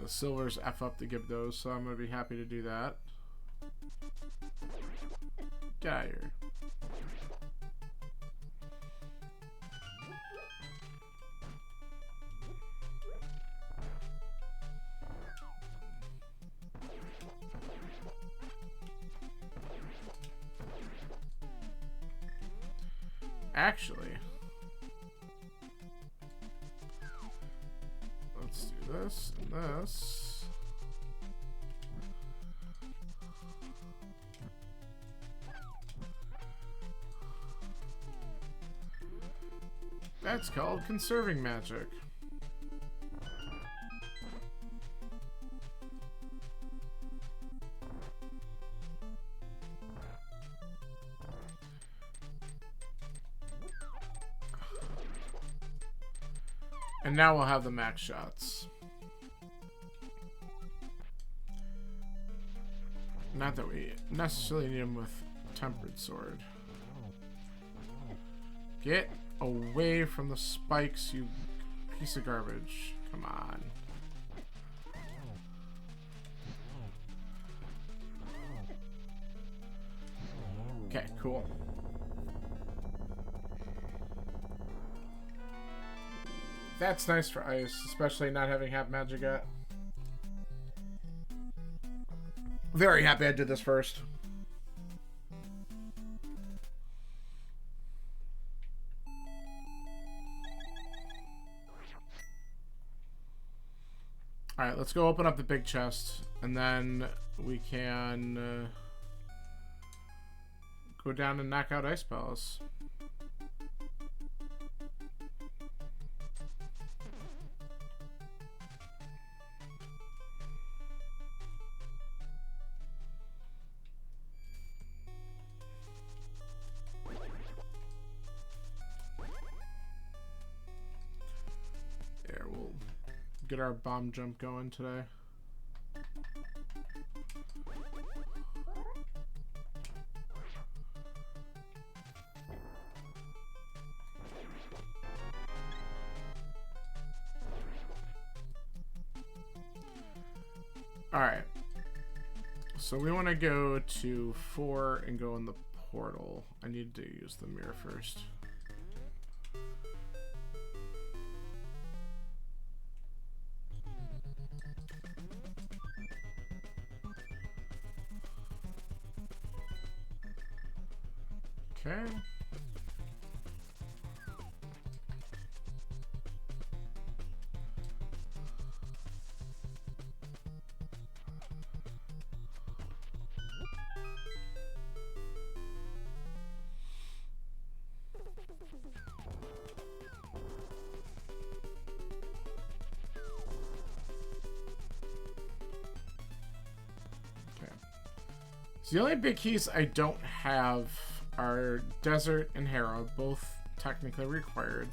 [SPEAKER 1] the silvers F up to give those, so I'm going to be happy to do that. Get out of here. Actually, let's do this and this. That's called conserving magic. And now we'll have the max shots. Not that we necessarily need them with tempered sword. Get away from the spikes, you piece of garbage. Come on. Okay, cool. That's nice for ice, especially not having half magic yet. Very happy I did this first. Alright, let's go open up the big chest, and then we can go down and knock out Ice Palace. Get our bomb jump going today. Alright. So we want to go to 4 and go in the portal. I need to use the mirror first. Okay. So the only big keys I don't have are Desert and Hera, both technically required.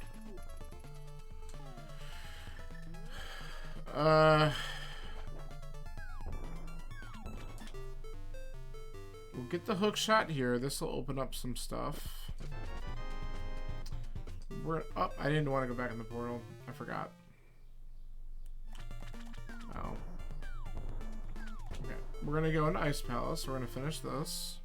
[SPEAKER 1] We'll get the hook shot here. This will open up some stuff. We're up. I didn't want to go back in the portal. I forgot. Oh. Okay. We're gonna go into Ice Palace. We're gonna finish this.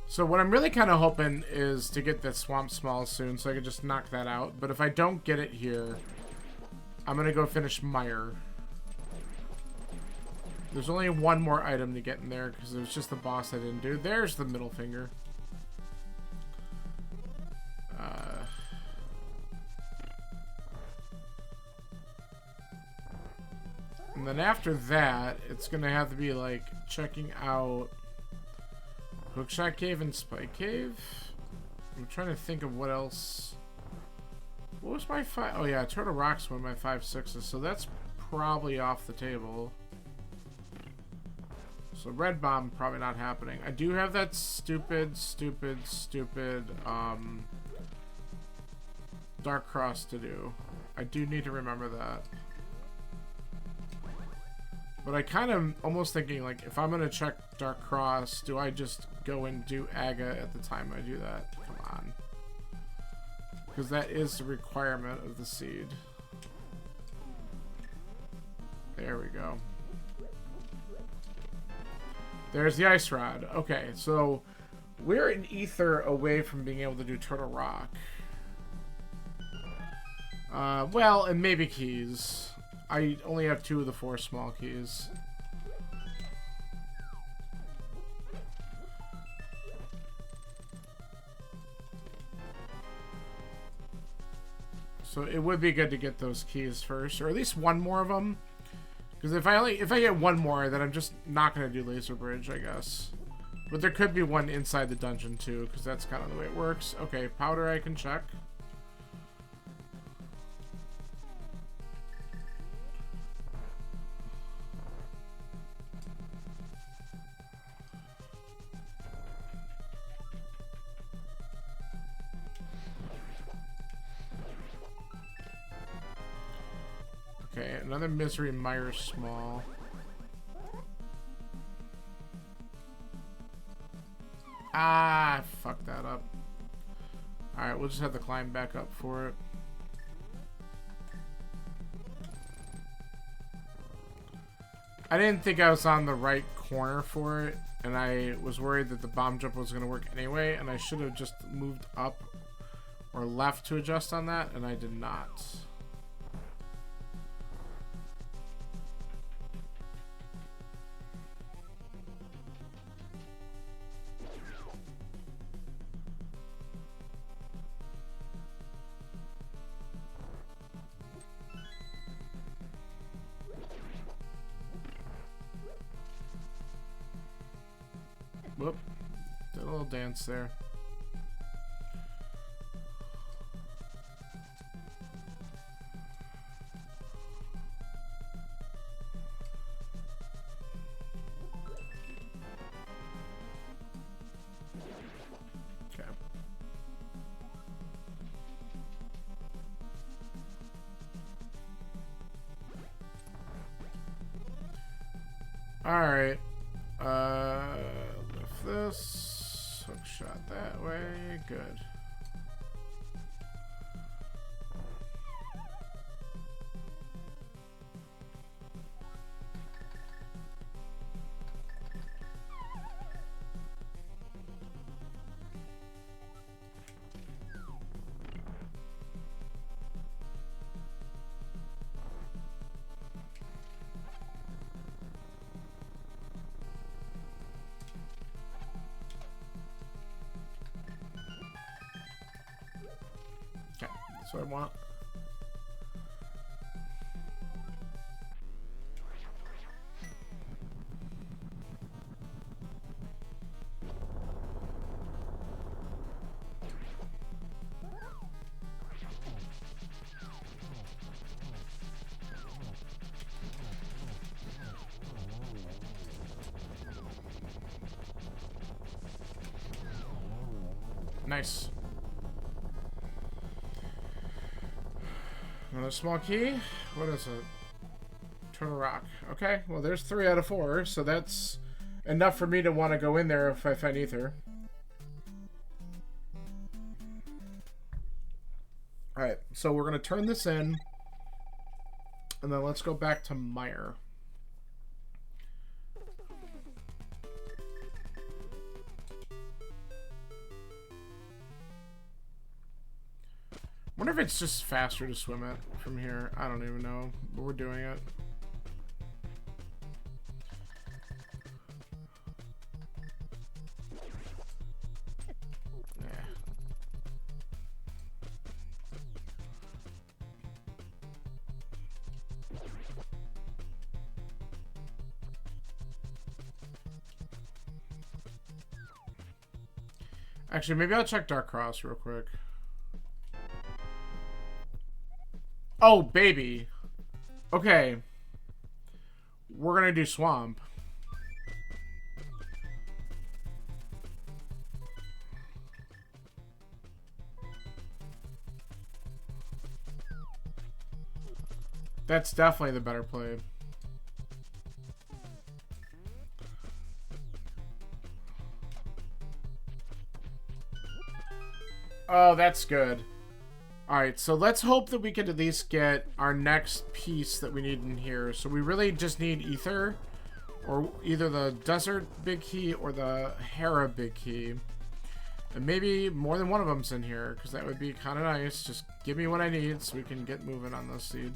[SPEAKER 1] So what I'm really kind of hoping is to get that Swamp Small soon so I can just knock that out. But if I don't get it here, I'm going to go finish Mire. There's only one more item to get in there because it was just the boss I didn't do. There's the middle finger. And then after that, it's going to have to be like checking out Hookshot Cave and Spike Cave. I'm trying to think of what else. What was my 5? Oh yeah, Turtle Rock's one of my 5/6s, so that's probably off the table. So Red Bomb probably not happening. I do have that stupid Dark Cross to do. I do need to remember that. But I kind of almost thinking, like, if I'm gonna check Dark Cross, do I just go and do Aga at the time I do that? Come on. Because that is the requirement of the seed. There we go. There's the Ice Rod. Okay, so we're an ether away from being able to do Turtle Rock. Well, and maybe keys. I only have 2 of the 4 small keys. So it would be good to get those keys first, or at least one more of them. Because if I get one more, then I'm just not gonna do Laser Bridge, I guess. But there could be one inside the dungeon too, because that's kind of the way it works. Okay, powder I can check. Okay, another Misery Mire Small. Ah, fuck that up. Alright, we'll just have to climb back up for it. I didn't think I was on the right corner for it, and I was worried that the bomb jump was going to work anyway, and I should have just moved up or left to adjust on that, and I did not. Whoop. Did a little dance there. Okay. Alright. Lift this. Hook shot that way. Good. Okay, that's what I want. Nice. Another small key. What is it? Turtle Rock. Okay, well there's 3 out of 4, so that's enough for me to want to go in there if I find ether. Alright, so we're going to turn this in, and then let's go back to Mire. Wonder if it's just faster to swim it from here. I don't even know, but we're doing it. Yeah. Actually, maybe I'll check Dark Cross real quick. Oh, baby. Okay. We're gonna do Swamp. That's definitely the better play. Oh, that's good. Alright, so let's hope that we can at least get our next piece that we need in here. So we really just need Ether, or either the Desert Big Key or the Hera Big Key. And maybe more than one of them's in here, because that would be kind of nice. Just give me what I need so we can get moving on this seed.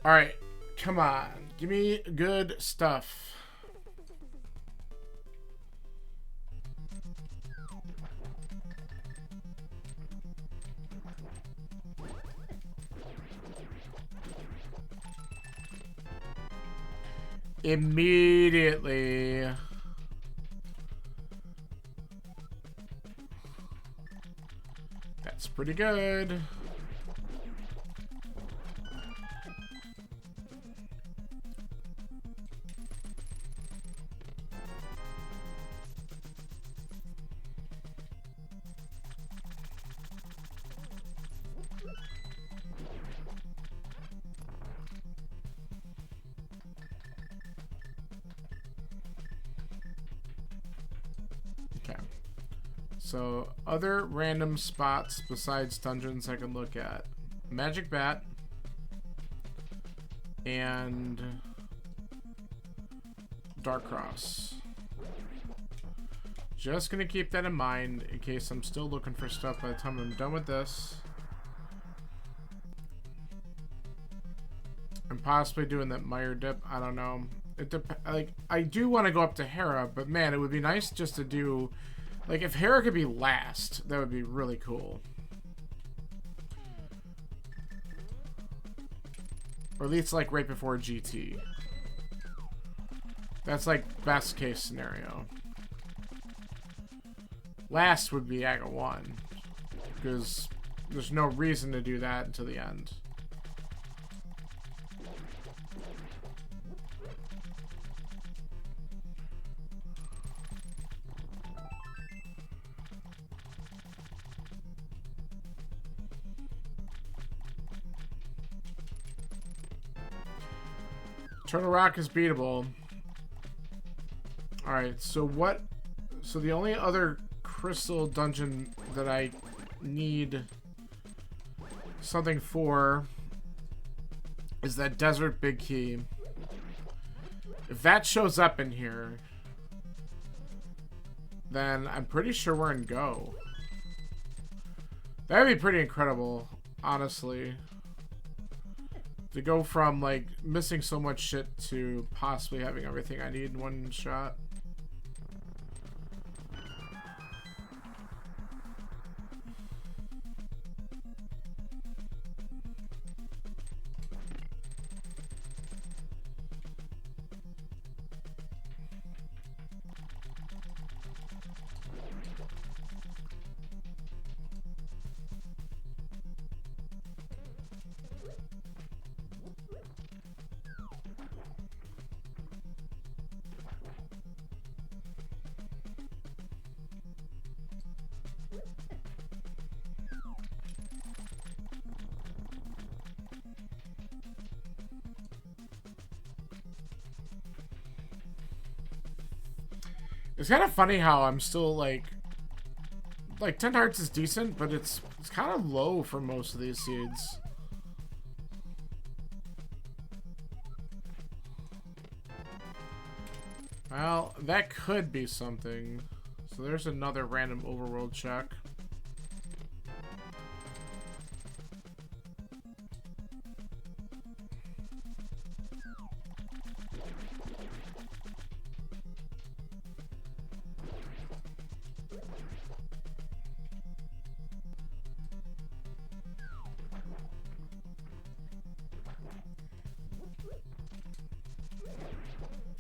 [SPEAKER 1] Alright, come on. Give me good stuff. Immediately. That's pretty good. So, other random spots besides dungeons I can look at. Magic Bat. And Dark Cross. Just gonna keep that in mind in case I'm still looking for stuff by the time I'm done with this. And possibly doing that Meyer dip. I don't know. It like, I do want to go up to Hera, but man, it would be nice just to do... Like, if Hera could be last, that would be really cool. Or at least, like, right before GT. That's, like, best case scenario. Last would be Aga 1. Because there's no reason to do that until the end. Turtle Rock is beatable. Alright, so what... So the only other crystal dungeon that I need something for is that Desert Big Key. If that shows up in here, then I'm pretty sure we're in go. That would be pretty incredible, honestly. To go from, like, missing so much shit to possibly having everything I need in one shot. It's kind of funny how I'm still like 10 hearts is decent, but it's kind of low for most of these seeds. Well, that could be something. So there's another random overworld check.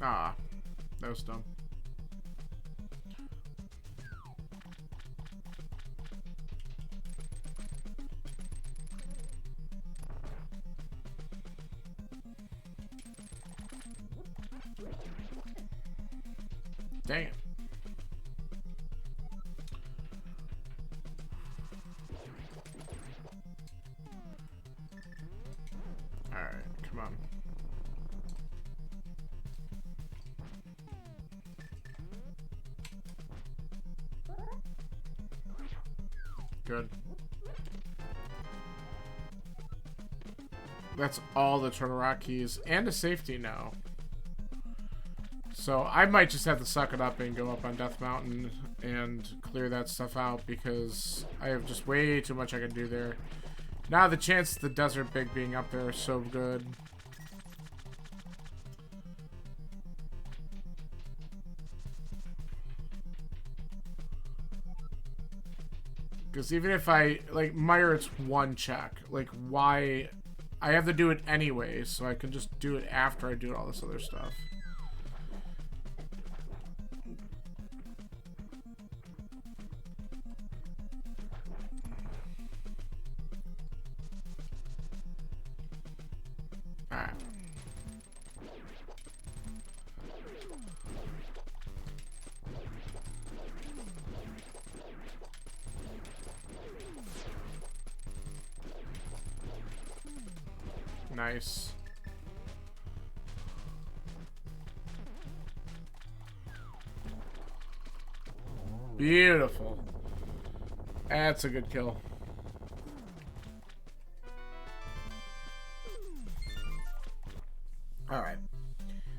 [SPEAKER 1] Ah, that was dumb. Dang it. Alright, come on. Good. That's all the Turtle Rock keys and a safety now. So I might just have to suck it up and go up on Death Mountain and clear that stuff out because I have just way too much I can do there. Now the chance of the Desert Big being up there is so good. Because even if I, like, Mire, it's one check. Like, why? I have to do it anyway, so I can just do it after I do all this other stuff. Alright. Nice. Beautiful. That's a good kill. Alright.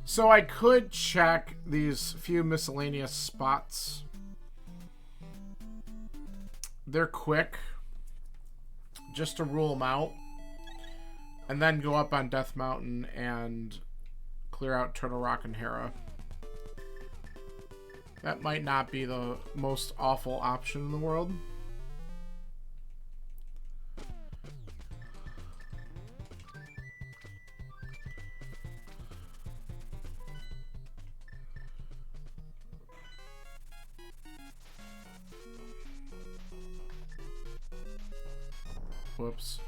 [SPEAKER 1] So I could check these few miscellaneous spots. They're quick. Just to rule them out. And then go up on Death Mountain and clear out Turtle Rock and Hera. That might not be the most awful option in the world. Whoops.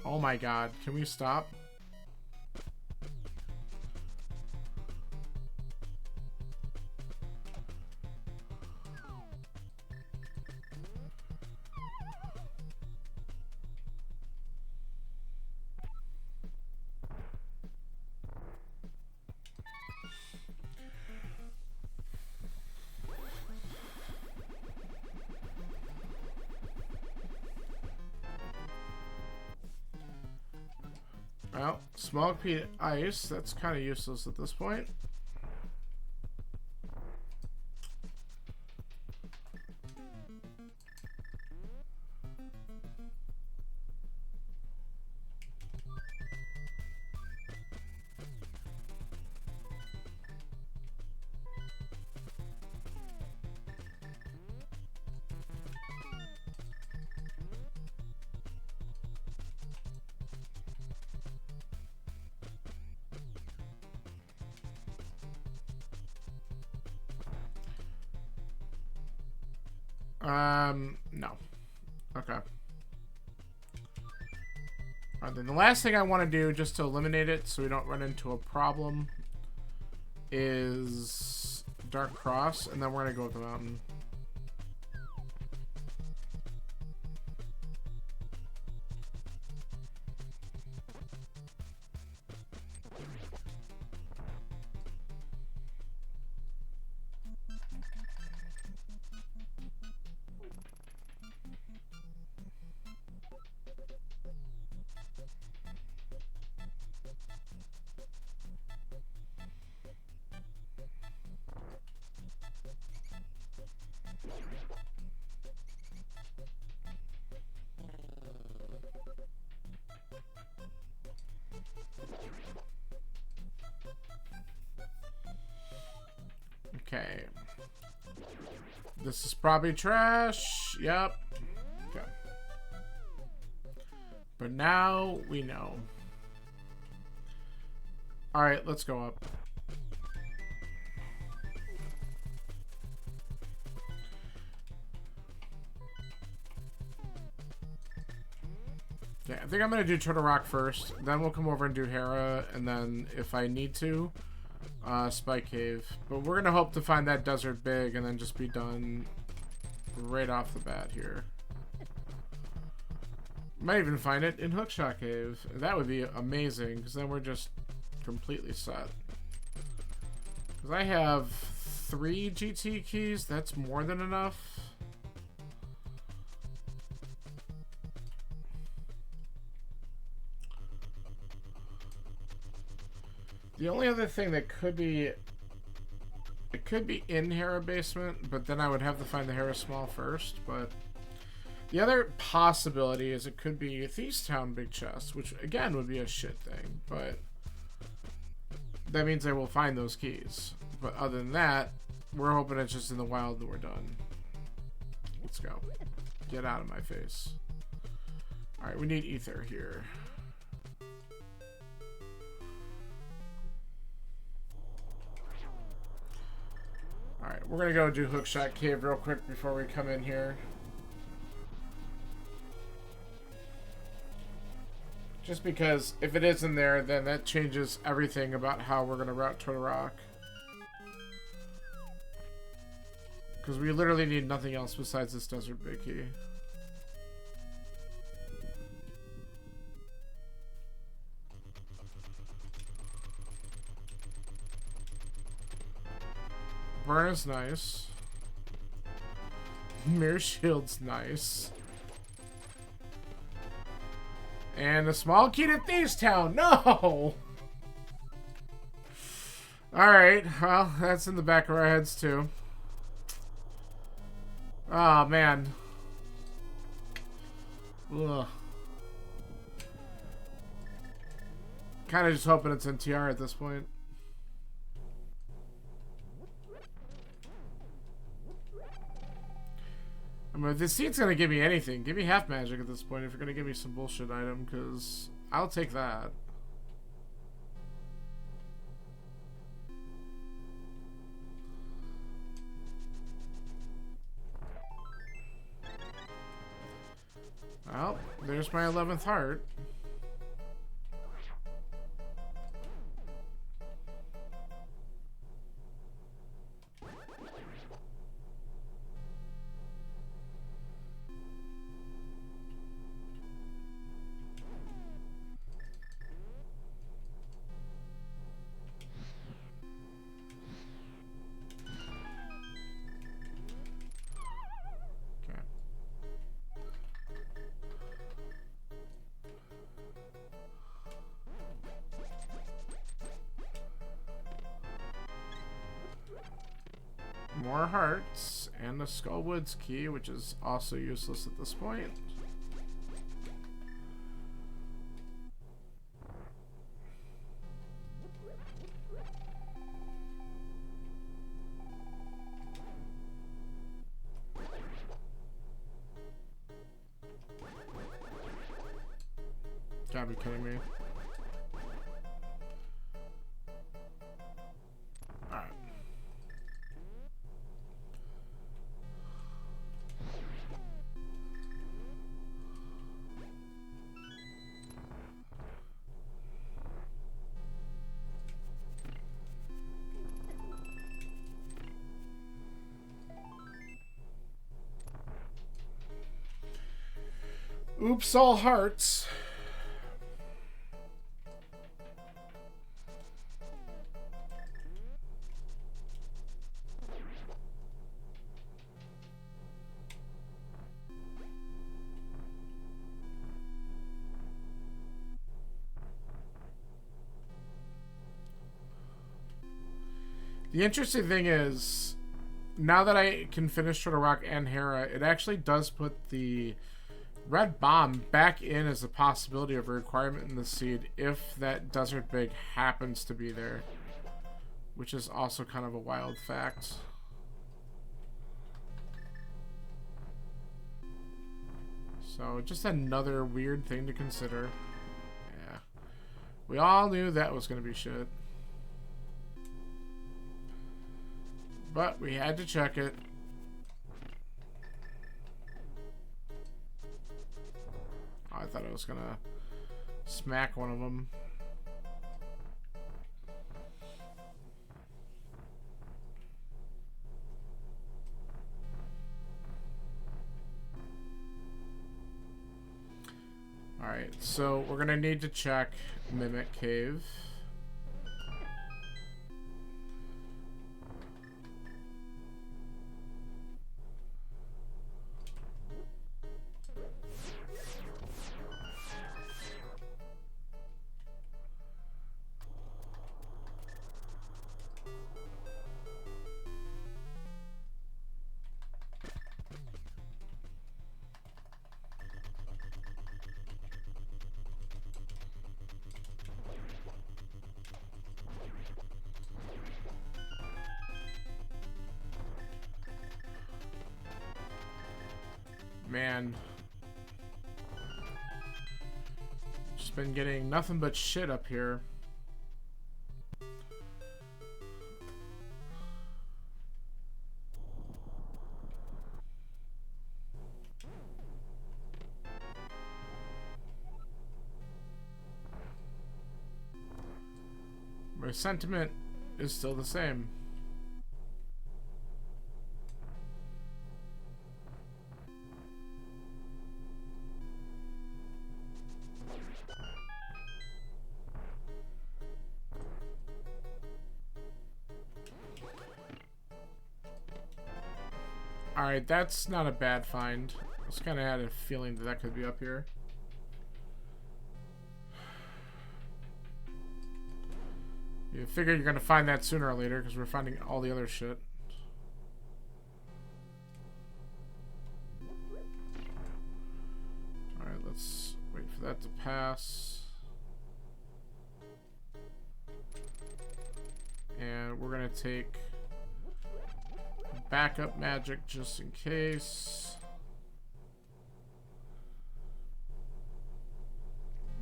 [SPEAKER 1] Oh my god, can we stop? Well, Smog Peat Ice, that's kind of useless at this point. No. Okay. Alright, then the last thing I want to do, just to eliminate it so we don't run into a problem, is Dark Cross, and then we're going to go up the mountain. Okay. This is probably trash. Yep. Okay. But now we know. Alright, let's go up. Yeah, I think I'm going to do Turtle Rock first. Then we'll come over and do Hera. And then, if I need to, Spike Cave. But we're going to hope to find that Desert Big and then just be done right off the bat here. Might even find it in Hookshot Cave. That would be amazing, because then we're just completely set. Because I have 3 GT keys. That's more than enough. The only other thing that could be... It could be in Hera Basement, but then I would have to find the Hera Small first, but... The other possibility is it could be Thieves Town Big Chest, which again would be a shit thing, but... That means I will find those keys. But other than that, we're hoping it's just in the wild that we're done. Let's go. Get out of my face. Alright, we need ether here. Alright, we're gonna go do Hookshot Cave real quick before we come in here. Just because if it is in there, then that changes everything about how we're gonna route Turtle Rock. Because we literally need nothing else besides this Desert Big Key. Burn is nice. Mirror Shield's nice. And a small key to Thieves Town. No! Alright, well, that's in the back of our heads too. Oh, man. Ugh. Kind of just hoping it's NTR at this point. I mean, if this seat's gonna give me anything, give me half magic at this point if you're gonna give me some bullshit item, because I'll take that. Well, there's my 11th heart. More hearts, and the Skullwoods key, which is also useless at this point. Gotta be kidding me. Alright. Oops, all hearts. The interesting thing is, now that I can finish Turtle Rock and Hera, it actually does put the Red Bomb back in as a possibility of a requirement in the seed if that Desert Big happens to be there. which is also kind of a wild fact. So, just another weird thing to consider. Yeah. We all knew that was going to be shit. But we had to check it. Oh, I thought I was going to smack one of them. Alright, so we're going to need to check Mimic Cave. Man. Just been getting nothing but shit up here. My sentiment is still the same. Alright, that's not a bad find. I just kind of had a feeling that that could be up here. You figure you're going to find that sooner or later because we're finding all the other shit. Alright, let's wait for that to pass. And we're going to take backup magic just in case.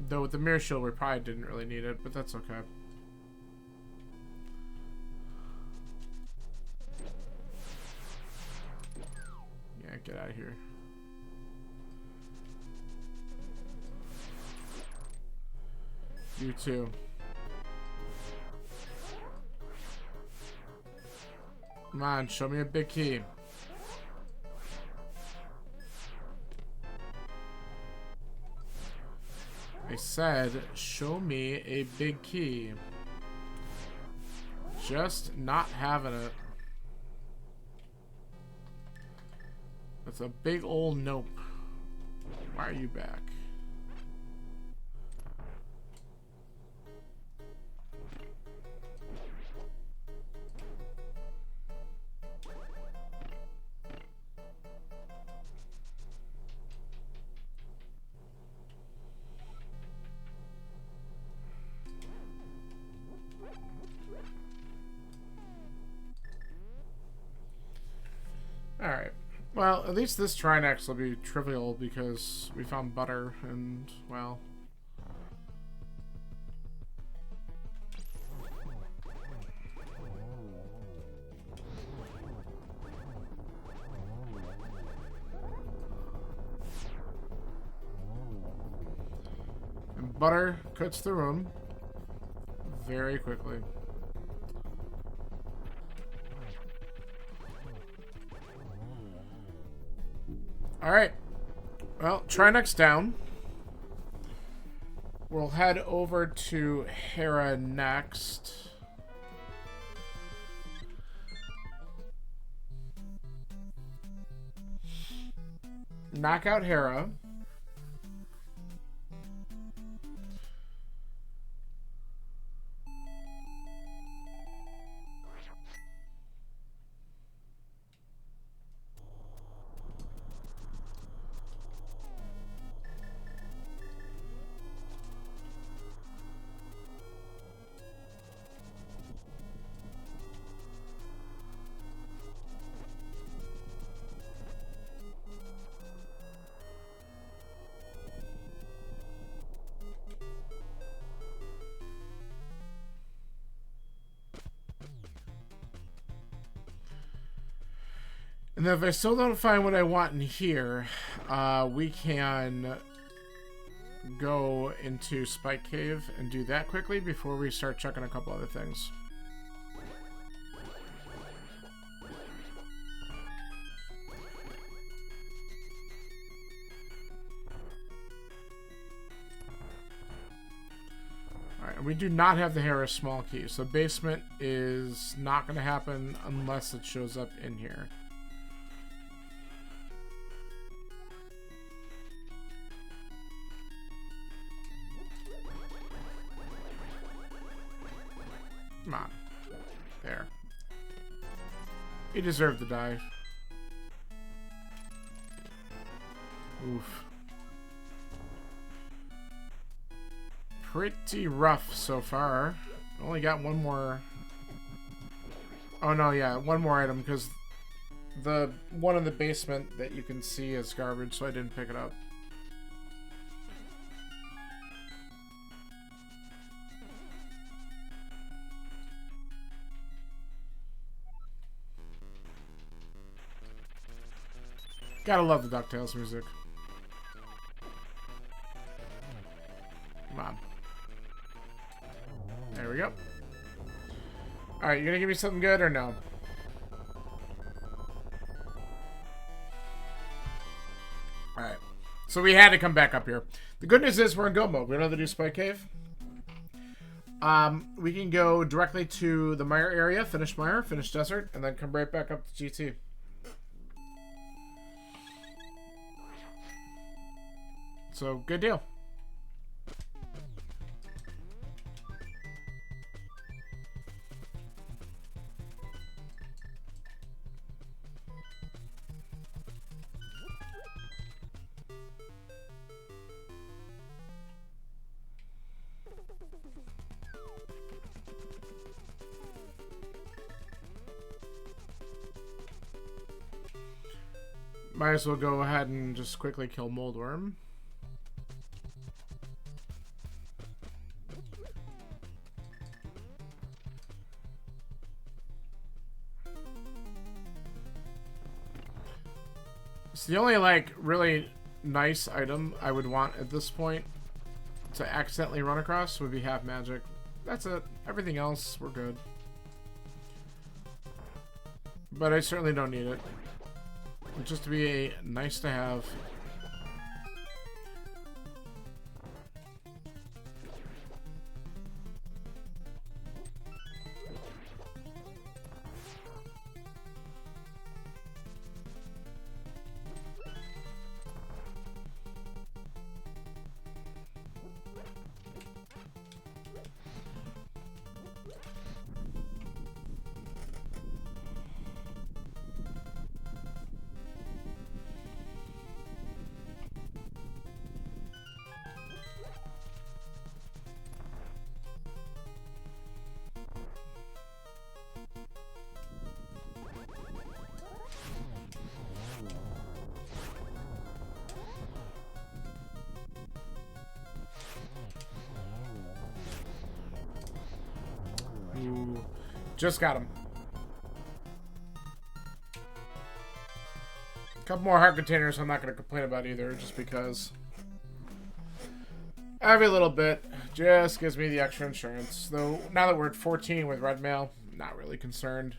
[SPEAKER 1] Though with the mirror shield we probably didn't really need it, but that's okay. Yeah, get out of here. You too. Come on, show me a big key. I said, show me a big key. Just not having it. That's a big old nope. Why are you back? Alright. Well, at least this Trinex will be trivial because we found butter and, well... And butter cuts the room very quickly. Alright. Well, Trinex down. We'll head over to Hera next. Knock out Hera. And then if I still don't find what I want in here, we can go into Spike Cave and do that quickly before we start checking a couple other things. Alright, we do not have the Harris small key, so basement is not going to happen unless it shows up in here. Come on. There. He deserved to die. Oof. Pretty rough so far. Only got one more. Oh no, yeah, one more item because the one in the basement that you can see is garbage, so I didn't pick it up. Gotta love the DuckTales music. Come on. There we go. Alright, you gonna give me something good or no? Alright. So we had to come back up here. The good news is we're in go mode. We don't have to do Spike Cave. We can go directly to the Mire area, finish Desert, and then come right back up to GT. So, good deal. Might as well go ahead and just quickly kill Moldworm. So the only, like, really nice item I would want at this point to accidentally run across would be half magic. That's it. Everything else, we're good. But I certainly don't need it. Just to be a nice to have. Ooh, just got him. A couple more heart containers I'm not going to complain about either, just because every little bit just gives me the extra insurance. Though, now that we're at 14 with red mail, not really concerned.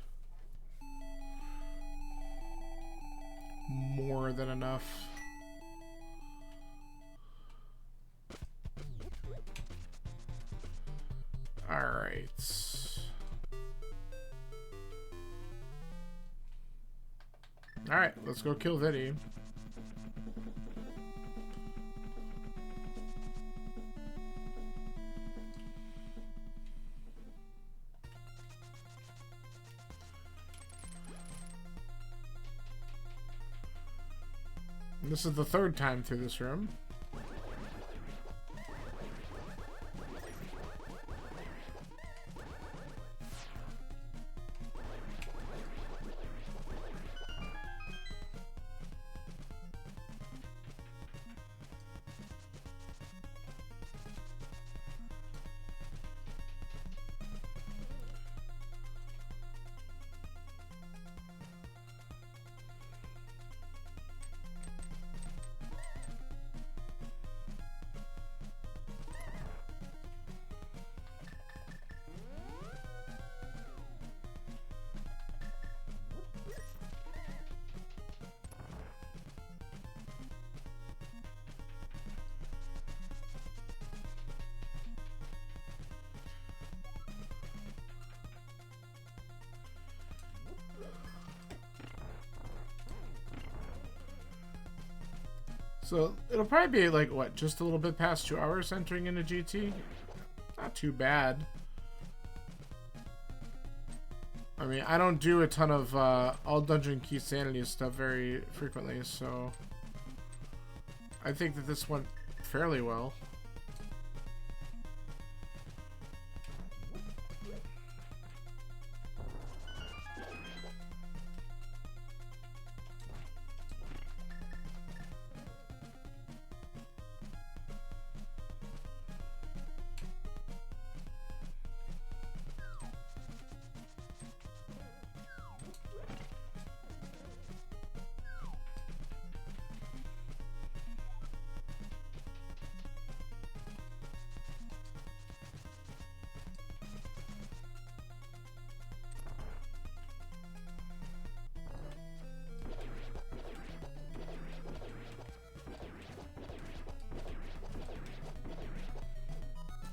[SPEAKER 1] More than enough. Alright. Alright, let's go kill Viddy. This is the third time through this room. So it'll probably be like, what, just a little bit past 2 hours entering into GT? Not too bad. I mean, I don't do a ton of all Dungeon Key Sanity stuff very frequently, so I think that this went fairly well.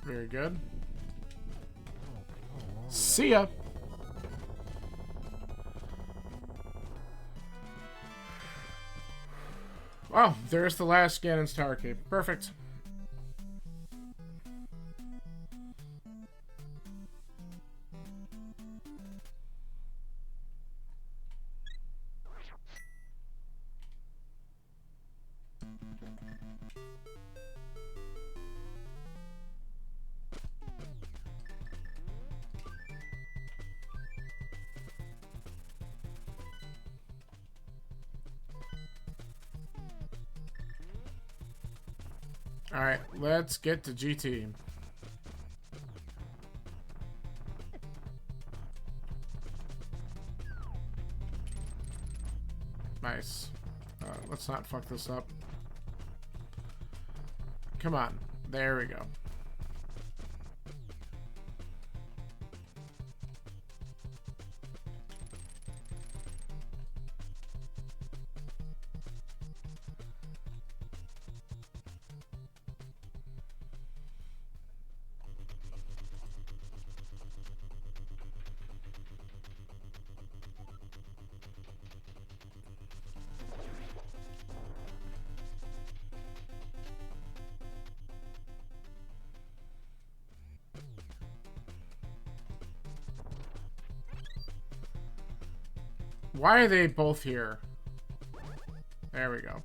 [SPEAKER 1] Very good. See ya. Wow, there's the last Ganon's Tower Cave. Perfect. Alright, let's get to GT. Nice. Let's not fuck this up. Come on. There we go. Why are they both here? There we go.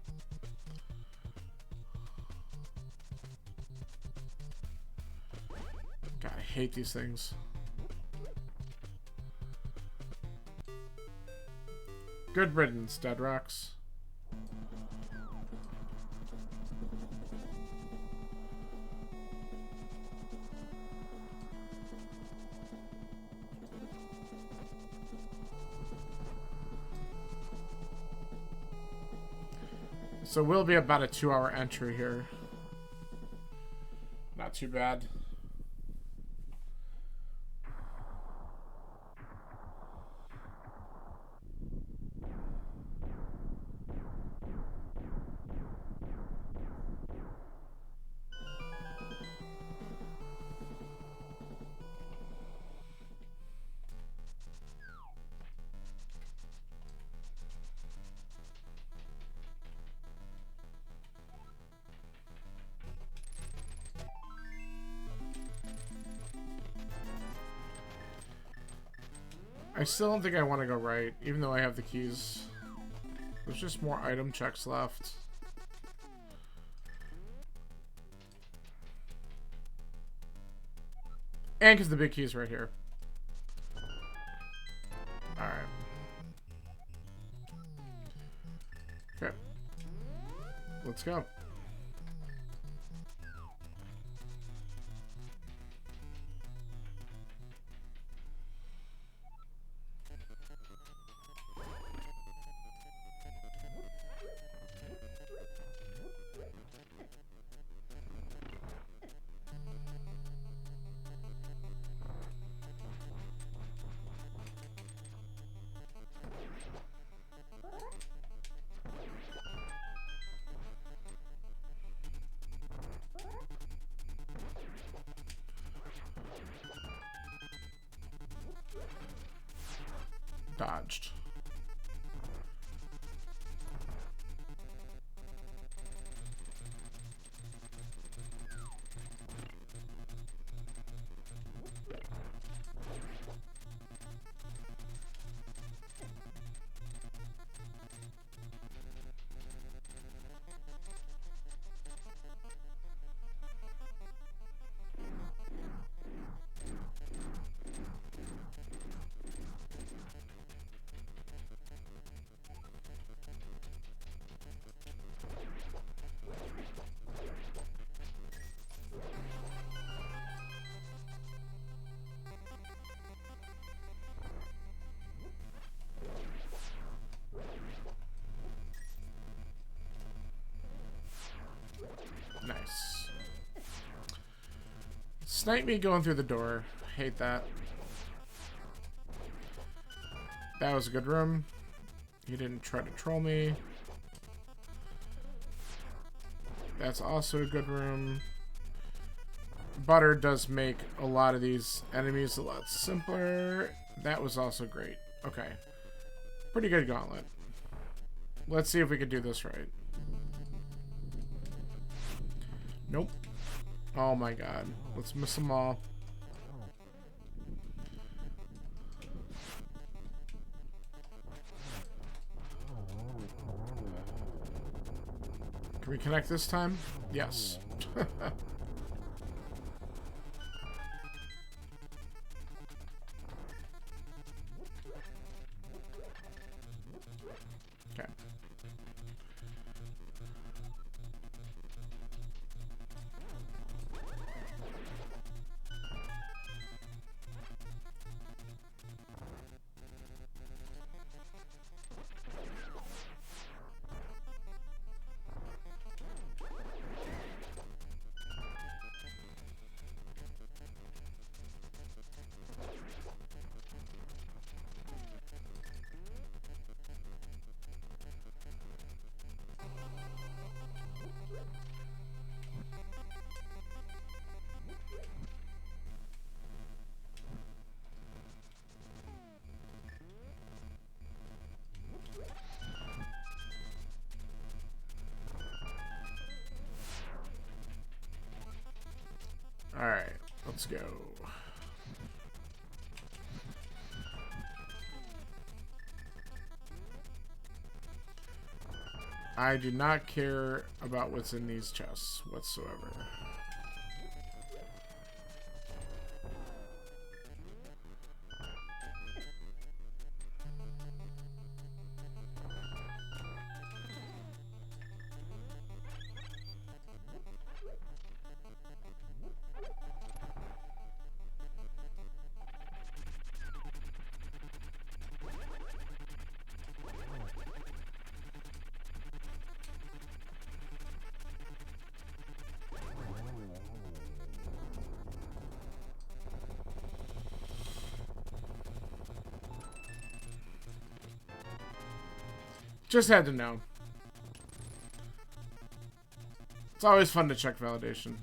[SPEAKER 1] God, I hate these things. Good riddance, Dead Rocks. So we'll be about a 2-hour entry here. Not too bad. I still don't think I want to go right, even though I have the keys. There's just more item checks left. And because the big key's right here. Alright. Okay. Let's go. Dodged. Snipe me going through the door. Hate that. That was a good room. He didn't try to troll me. That's also a good room. Butter does make a lot of these enemies a lot simpler. That was also great. Okay. Pretty good gauntlet. Let's see if we can do this right. Nope. Oh my god. Let's miss them all. Can we connect this time? Yes. Okay. Alright, let's go. I do not care about what's in these chests whatsoever. Just had to know. It's always fun to check validation.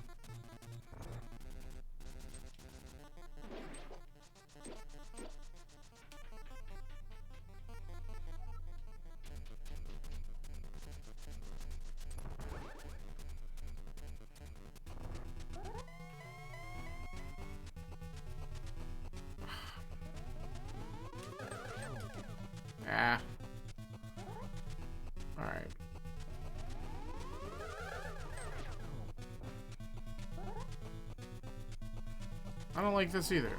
[SPEAKER 1] Ah. Alright. I don't like this either.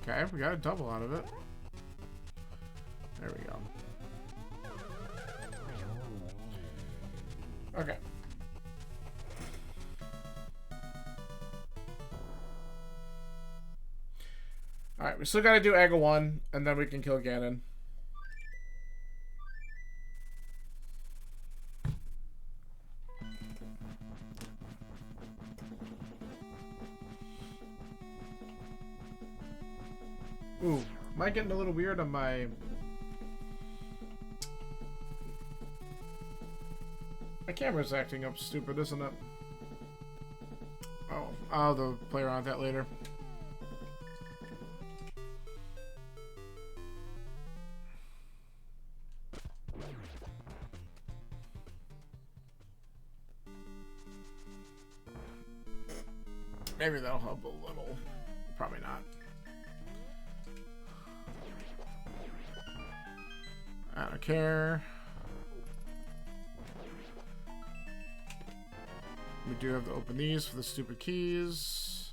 [SPEAKER 1] Okay, we got a double out of it. There we go. Okay. Alright, we still gotta do Aga 1, and then we can kill Ganon. Ooh, am I getting a little weird on my... My camera's acting up stupid, isn't it? Oh, I'll have to play around with that later. Maybe that'll help a little. Probably not. I don't care. We do have to open these for the stupid keys.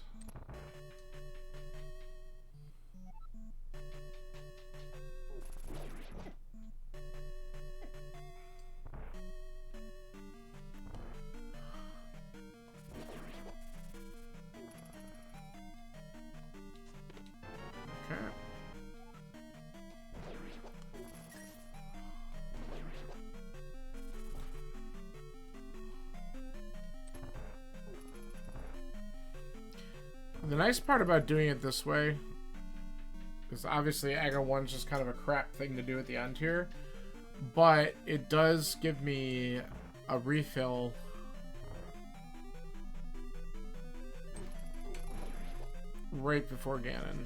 [SPEAKER 1] Okay. nice part about doing it this way, because obviously Aggro 1 is just kind of a crap thing to do at the end here, but it does give me a refill right before Ganon.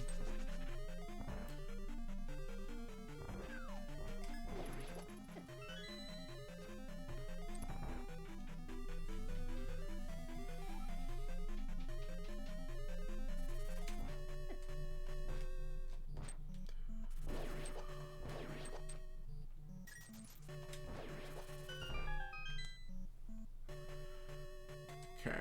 [SPEAKER 1] Okay.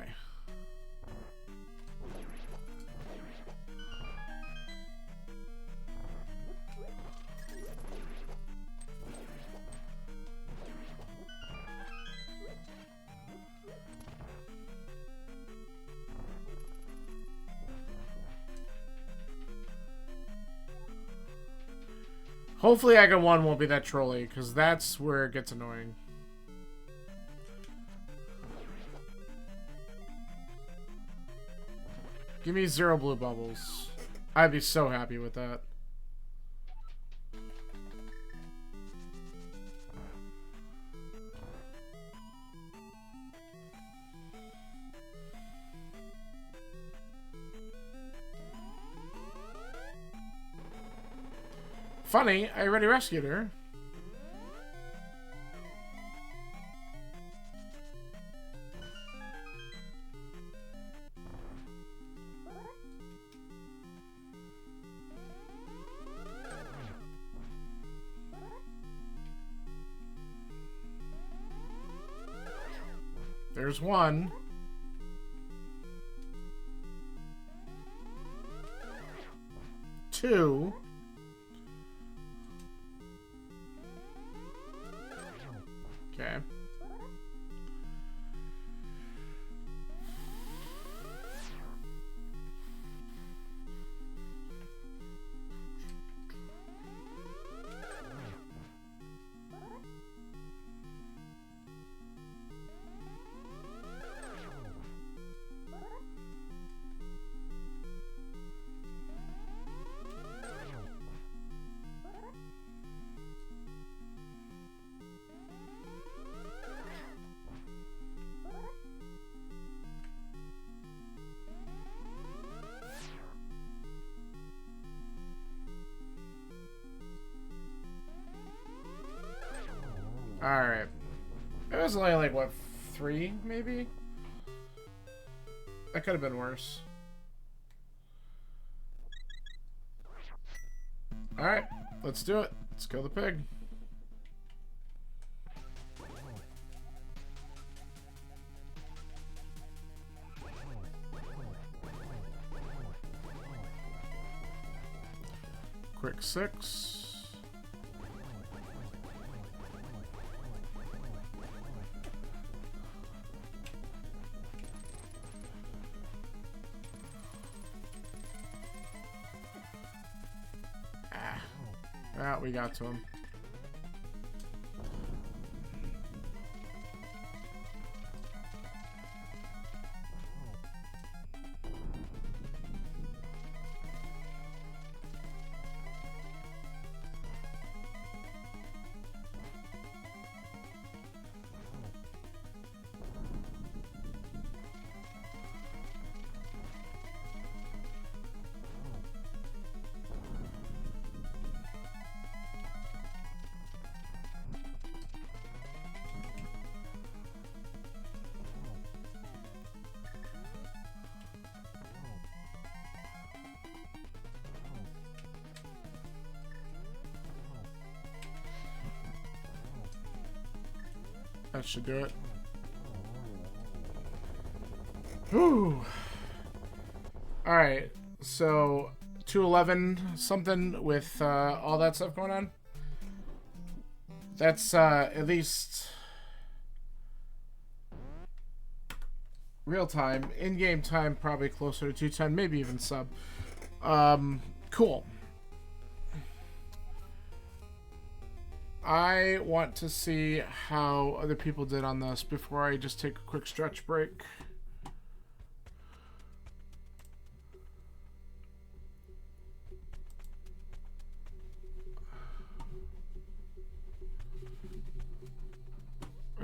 [SPEAKER 1] Hopefully Aga 1 won't be that trolly, because that's where it gets annoying. Give me 0 blue bubbles. I'd be so happy with that. Funny, I already rescued her. There's one. Two. Okay. Alright. It was only like, what, 3, maybe? That could have been worse. Alright, let's do it. Let's kill the pig. Quick 6. Ah, we got to him. That should do it. Whew. Alright, so 211 something with all that stuff going on. That's at least real time. In-game time probably closer to 210, maybe even sub. Cool. I want to see how other people did on this before I just take a quick stretch break.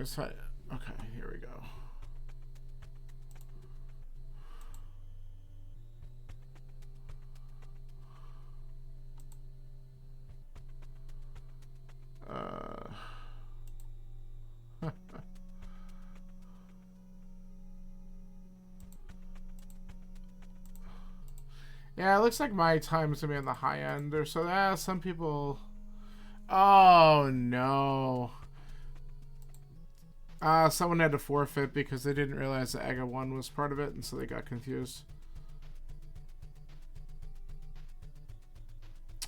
[SPEAKER 1] Where's that? Okay, here we go. Yeah, it looks like my time's gonna be on the high end or so. Some people. Oh no. Someone had to forfeit because they didn't realize the AGA 1 was part of it, and so they got confused.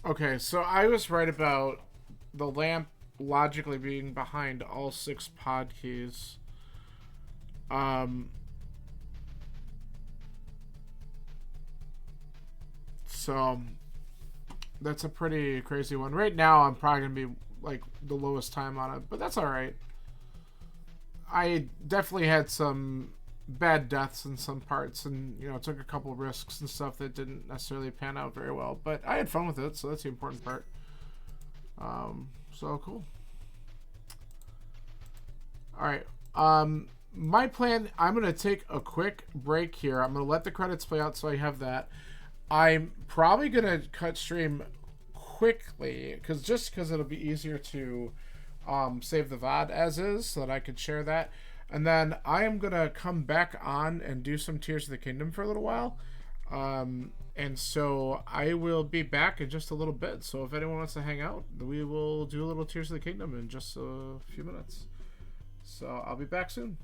[SPEAKER 1] Okay, so I was right about the lamp logically being behind all 6 pod keys. So that's a pretty crazy one. Right now, I'm probably gonna be like the lowest time on it, but that's all right. I definitely had some bad deaths in some parts, and took a couple risks and stuff that didn't necessarily pan out very well. But I had fun with it, so that's the important part. So cool. All right. My plan. I'm gonna take a quick break here. I'm gonna let the credits play out, so I have that. I'm probably gonna cut stream quickly because it'll be easier to save the VOD as is so that I could share that. And then I am going to come back on and do some Tears of the Kingdom for a little while. And so I will be back in just a little bit. So if anyone wants to hang out, we will do a little Tears of the Kingdom in just a few minutes. So I'll be back soon.